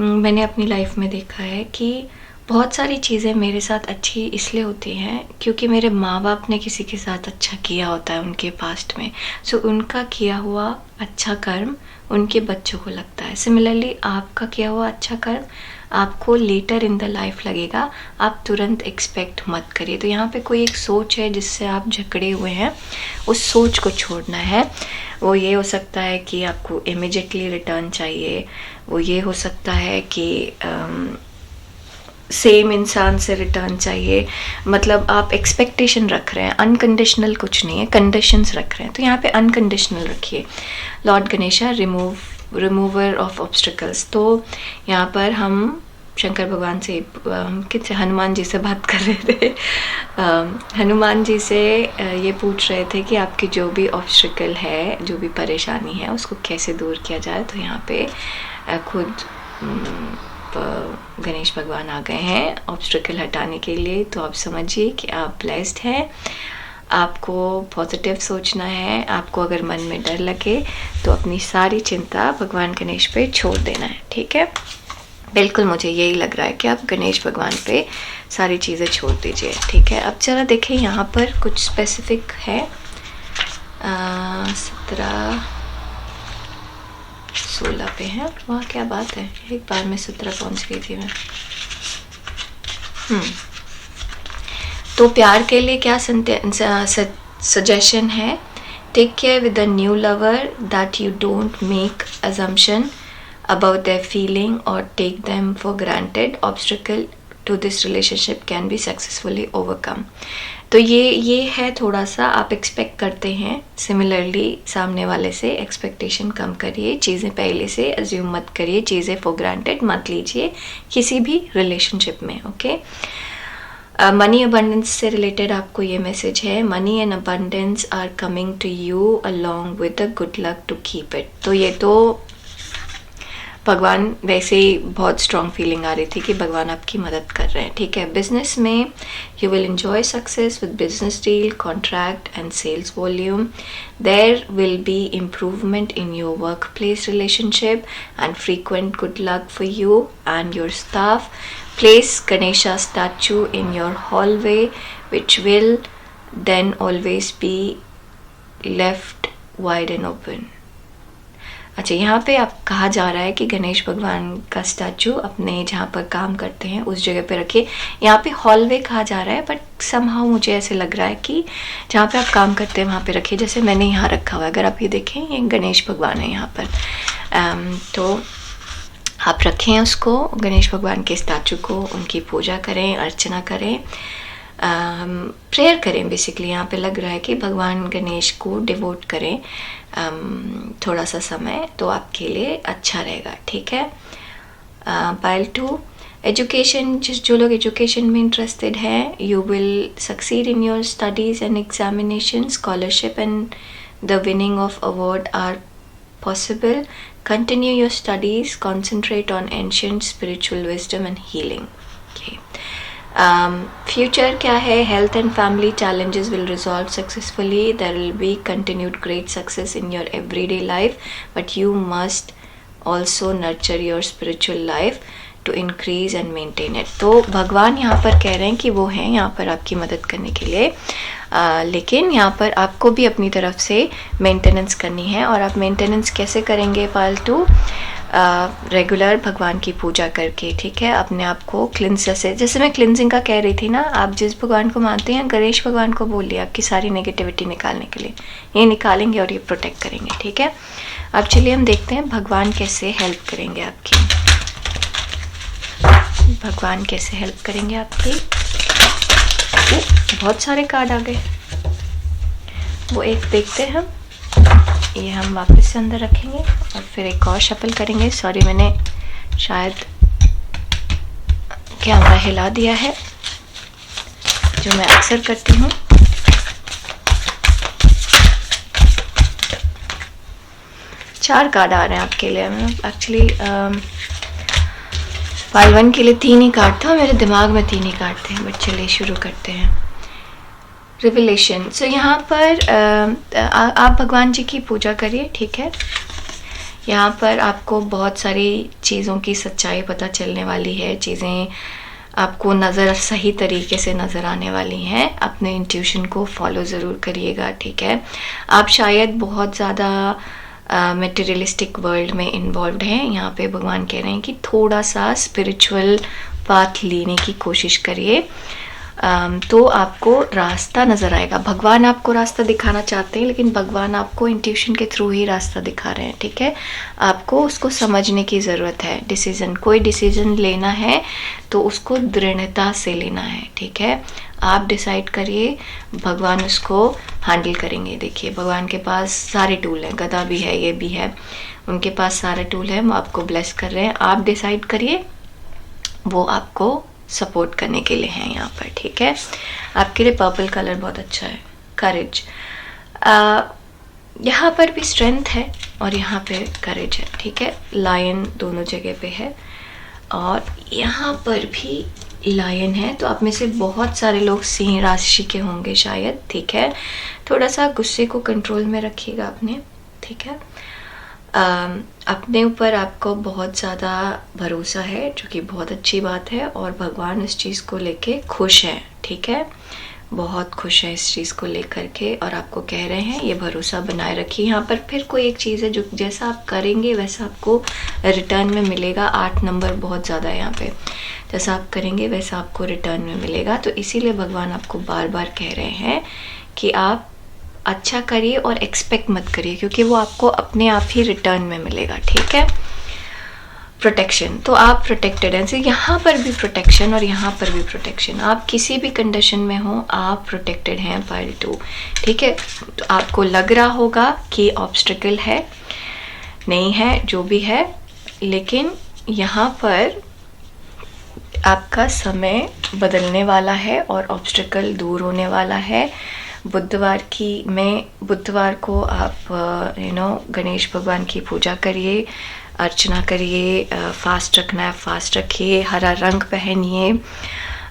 मैंने अपनी लाइफ में देखा है कि बहुत सारी चीज़ें मेरे साथ अच्छी इसलिए होती हैं क्योंकि मेरे माँ बाप ने किसी के साथ अच्छा किया होता है उनके पास्ट में। सो उनका किया हुआ अच्छा कर्म उनके बच्चों को लगता है। सिमिलरली आपका किया हुआ अच्छा कर्म आपको लेटर इन द लाइफ लगेगा, आप तुरंत एक्सपेक्ट मत करिए। तो यहाँ पे कोई एक सोच है जिससे आप जकड़े हुए हैं, उस सोच को छोड़ना है। वो ये हो सकता है कि आपको इमीडिएटली रिटर्न चाहिए, वो ये हो सकता है कि सेम इंसान से रिटर्न चाहिए, मतलब आप एक्सपेक्टेशन रख रहे हैं, अनकंडीशनल कुछ नहीं है, कंडीशंस रख रहे हैं। तो यहाँ पे अनकंडीशनल रखिए। Lord Ganesha, remove remover of obstacles. तो यहाँ पर हम शंकर भगवान से, किससे, हनुमान जी से बात कर रहे थे। हनुमान जी से ये पूछ रहे थे कि आपकी जो भी ऑब्स्टिकल है, जो भी परेशानी है, उसको कैसे दूर किया जाए। तो यहाँ पे खुद गणेश भगवान आ गए हैं ऑब्स्टिकल हटाने के लिए। तो आप समझिए कि आप ब्लेस्ड हैं। आपको पॉजिटिव सोचना है। आपको अगर मन में डर लगे तो अपनी सारी चिंता भगवान गणेश पे छोड़ देना है, ठीक है। बिल्कुल मुझे यही लग रहा है कि आप गणेश भगवान पे सारी चीज़ें छोड़ दीजिए, ठीक है। अब जरा देखें यहाँ पर कुछ स्पेसिफिक है। 17-16 पे है। वाह क्या बात है, एक बार में 17 पहुँच गई थी मैं। तो प्यार के लिए क्या सजेशन है? Take care with the new lover that you don't make assumption about their feeling or take them for granted. Obstacle to this relationship can be successfully overcome. तो ये है थोड़ा सा, आप एक्सपेक्ट करते हैं सिमिलरली सामने वाले से, एक्सपेक्टेशन कम करिए, चीज़ें पहले से अज्यूम मत करिए, चीज़ें फॉर ग्रांटेड मत लीजिए किसी भी रिलेशनशिप में, ओके। मनी अबंडेंस से रिलेटेड आपको ये मैसेज है, money and abundance are coming to you along with the good luck to keep it. तो ये तो भगवान, वैसे ही बहुत स्ट्रॉन्ग फीलिंग आ रही थी कि भगवान आपकी मदद कर रहे हैं, ठीक है। बिजनेस में you will enjoy success with business deal, contract and sales volume. There will be improvement in your work place relationship and frequent good luck for you and your staff. Place Ganesha statue in your hallway which will then always be left wide and open. अच्छा, यहाँ पे आप कहा जा रहा है कि गणेश भगवान का स्टैचू अपने जहाँ पर काम करते हैं उस जगह पे रखिए। यहाँ पे हॉलवे कहा जा रहा है, बट समहाउ मुझे ऐसे लग रहा है कि जहाँ पे आप काम करते हैं वहाँ पे रखिए। जैसे मैंने यहाँ रखा हुआ है, अगर आप ये देखें, ये गणेश भगवान है यहाँ पर। तो आप रखें उसको, गणेश भगवान के स्टैचू को, उनकी पूजा करें, अर्चना करें, प्रेयर करें। बेसिकली यहाँ पे लग रहा है कि भगवान गणेश को डिवोट करें थोड़ा सा समय, तो आपके लिए अच्छा रहेगा, ठीक है। पाइल 2, एजुकेशन, जो लोग एजुकेशन में इंटरेस्टेड हैं, you will succeed in your studies and examination, scholarship and the winning of award are possible. Continue your studies, concentrate on ancient spiritual wisdom and healing. Future क्या है? Health and family challenges will resolve successfully. There will be continued great success in your everyday life, but you must also nurture your spiritual life to increase and maintain it. तो भगवान यहाँ पर कह रहे हैं कि वो हैं यहाँ पर आपकी मदद करने के लिए, लेकिन यहाँ पर आपको भी अपनी तरफ से मेंटेनेंस करनी है। और आप मेंटेनेंस कैसे करेंगे? पालतू रेगुलर भगवान की पूजा करके, ठीक है। अपने आप को क्लिन्स, जैसे मैं क्लिनजिंग का कह रही थी ना, आप जिस भगवान को मानते हैं, गणेश भगवान को बोलिए आपकी सारी नेगेटिविटी निकालने के लिए, ये निकालेंगे और ये प्रोटेक्ट करेंगे, ठीक है। अब चलिए हम देखते हैं भगवान कैसे हेल्प करेंगे आपकी। भगवान कैसे हेल्प करेंगे आपकी। बहुत सारे कार्ड आ गए, वो एक देखते हैं हम। ये हम वापस से अंदर रखेंगे और फिर एक और शफल करेंगे। सॉरी, मैंने शायद कैमरा हिला दिया है, जो मैं अक्सर करती हूँ। चार कार्ड आ रहे हैं आपके लिए। एक्चुअली पाइल 1 के लिए 3 ही कार्ड था, मेरे दिमाग में 3 ही कार्ड थे, बट चलिए शुरू करते हैं। रिविलेशन। सो यहाँ पर आप भगवान जी की पूजा करिए, ठीक है। यहाँ पर आपको बहुत सारी चीज़ों की सच्चाई पता चलने वाली है, चीज़ें आपको नज़र सही तरीके से नज़र आने वाली हैं। अपने इंट्यूशन को फॉलो ज़रूर करिएगा, ठीक है। आप शायद बहुत ज़्यादा मटेरियलिस्टिक वर्ल्ड में इन्वॉल्व हैं। यहाँ पे भगवान कह रहे हैं कि थोड़ा सा स्पिरिचुअल पाथ लेने की कोशिश करिए। तो आपको रास्ता नज़र आएगा। भगवान आपको रास्ता दिखाना चाहते हैं, लेकिन भगवान आपको इंट्यूशन के थ्रू ही रास्ता दिखा रहे हैं, ठीक है। आपको उसको समझने की ज़रूरत है। कोई डिसीजन लेना है तो उसको दृढ़ता से लेना है, ठीक है। आप डिसाइड करिए, भगवान उसको हैंडल करेंगे। देखिए, भगवान के पास सारे टूल हैं, गदा भी है, ये भी है, उनके पास सारे टूल हैं, वो आपको ब्लेस कर रहे हैं। आप डिसाइड करिए, वो आपको सपोर्ट करने के लिए हैं यहाँ पर, ठीक है। आपके लिए पर्पल कलर बहुत अच्छा है, करेज। यहाँ पर भी स्ट्रेंथ है और यहाँ पे करेज है, ठीक है। लायन दोनों जगह पे है और यहाँ पर भी लायन है। तो आप में से बहुत सारे लोग सिंह राशि के होंगे शायद, ठीक है। थोड़ा सा गुस्से को कंट्रोल में रखिएगा अपने, ठीक है। अपने ऊपर आपको बहुत ज़्यादा भरोसा है, जो कि बहुत अच्छी बात है, और भगवान इस चीज़ को लेके खुश हैं, ठीक है। बहुत खुश है इस चीज़ को लेकर के, और आपको कह रहे हैं ये भरोसा बनाए रखिए। यहाँ पर फिर कोई एक चीज़ है जो जैसा आप करेंगे वैसा आपको रिटर्न में मिलेगा। 8 नंबर बहुत ज़्यादा है यहाँ पे। जैसा आप करेंगे वैसा आपको रिटर्न में मिलेगा। तो इसीलिए भगवान आपको बार बार कह रहे हैं कि आप अच्छा करिए और एक्सपेक्ट मत करिए, क्योंकि वो आपको अपने आप ही रिटर्न में मिलेगा, ठीक है। प्रोटेक्शन, तो आप प्रोटेक्टेड हैं। यहाँ पर भी प्रोटेक्शन और यहाँ पर भी प्रोटेक्शन। आप किसी भी कंडीशन में हो, आप प्रोटेक्टेड हैं पाइल 2, ठीक है। तो आपको लग रहा होगा कि ऑब्स्टिकल है, नहीं है, जो भी है, लेकिन यहाँ पर आपका समय बदलने वाला है और ऑब्स्टिकल दूर होने वाला है। बुधवार को आप गणेश भगवान की पूजा करिए, अर्चना करिए, फास्ट रखना है फास्ट रखिए, हरा रंग पहनिए।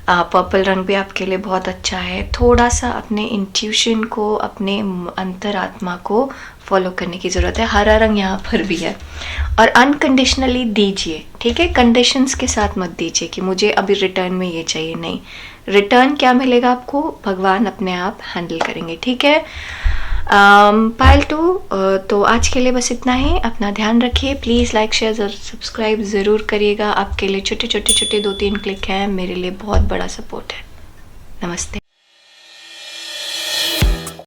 पर्पल रंग भी आपके लिए बहुत अच्छा है। थोड़ा सा अपने इंट्यूशन को, अपने अंतरात्मा को फॉलो करने की ज़रूरत है। हरा रंग यहाँ पर भी है। और अनकंडीशनली दीजिए, ठीक है। कंडीशंस के साथ मत दीजिए कि मुझे अभी रिटर्न में ये चाहिए, नहीं। रिटर्न क्या मिलेगा आपको, भगवान अपने आप हैंडल करेंगे, ठीक है। पाइल 2, तो आज के लिए बस इतना ही। अपना ध्यान रखिए। प्लीज़ लाइक शेयर और सब्सक्राइब ज़रूर करिएगा। आपके लिए छोटे छोटे 2-3 क्लिक हैं, मेरे लिए बहुत बड़ा सपोर्ट है। नमस्ते।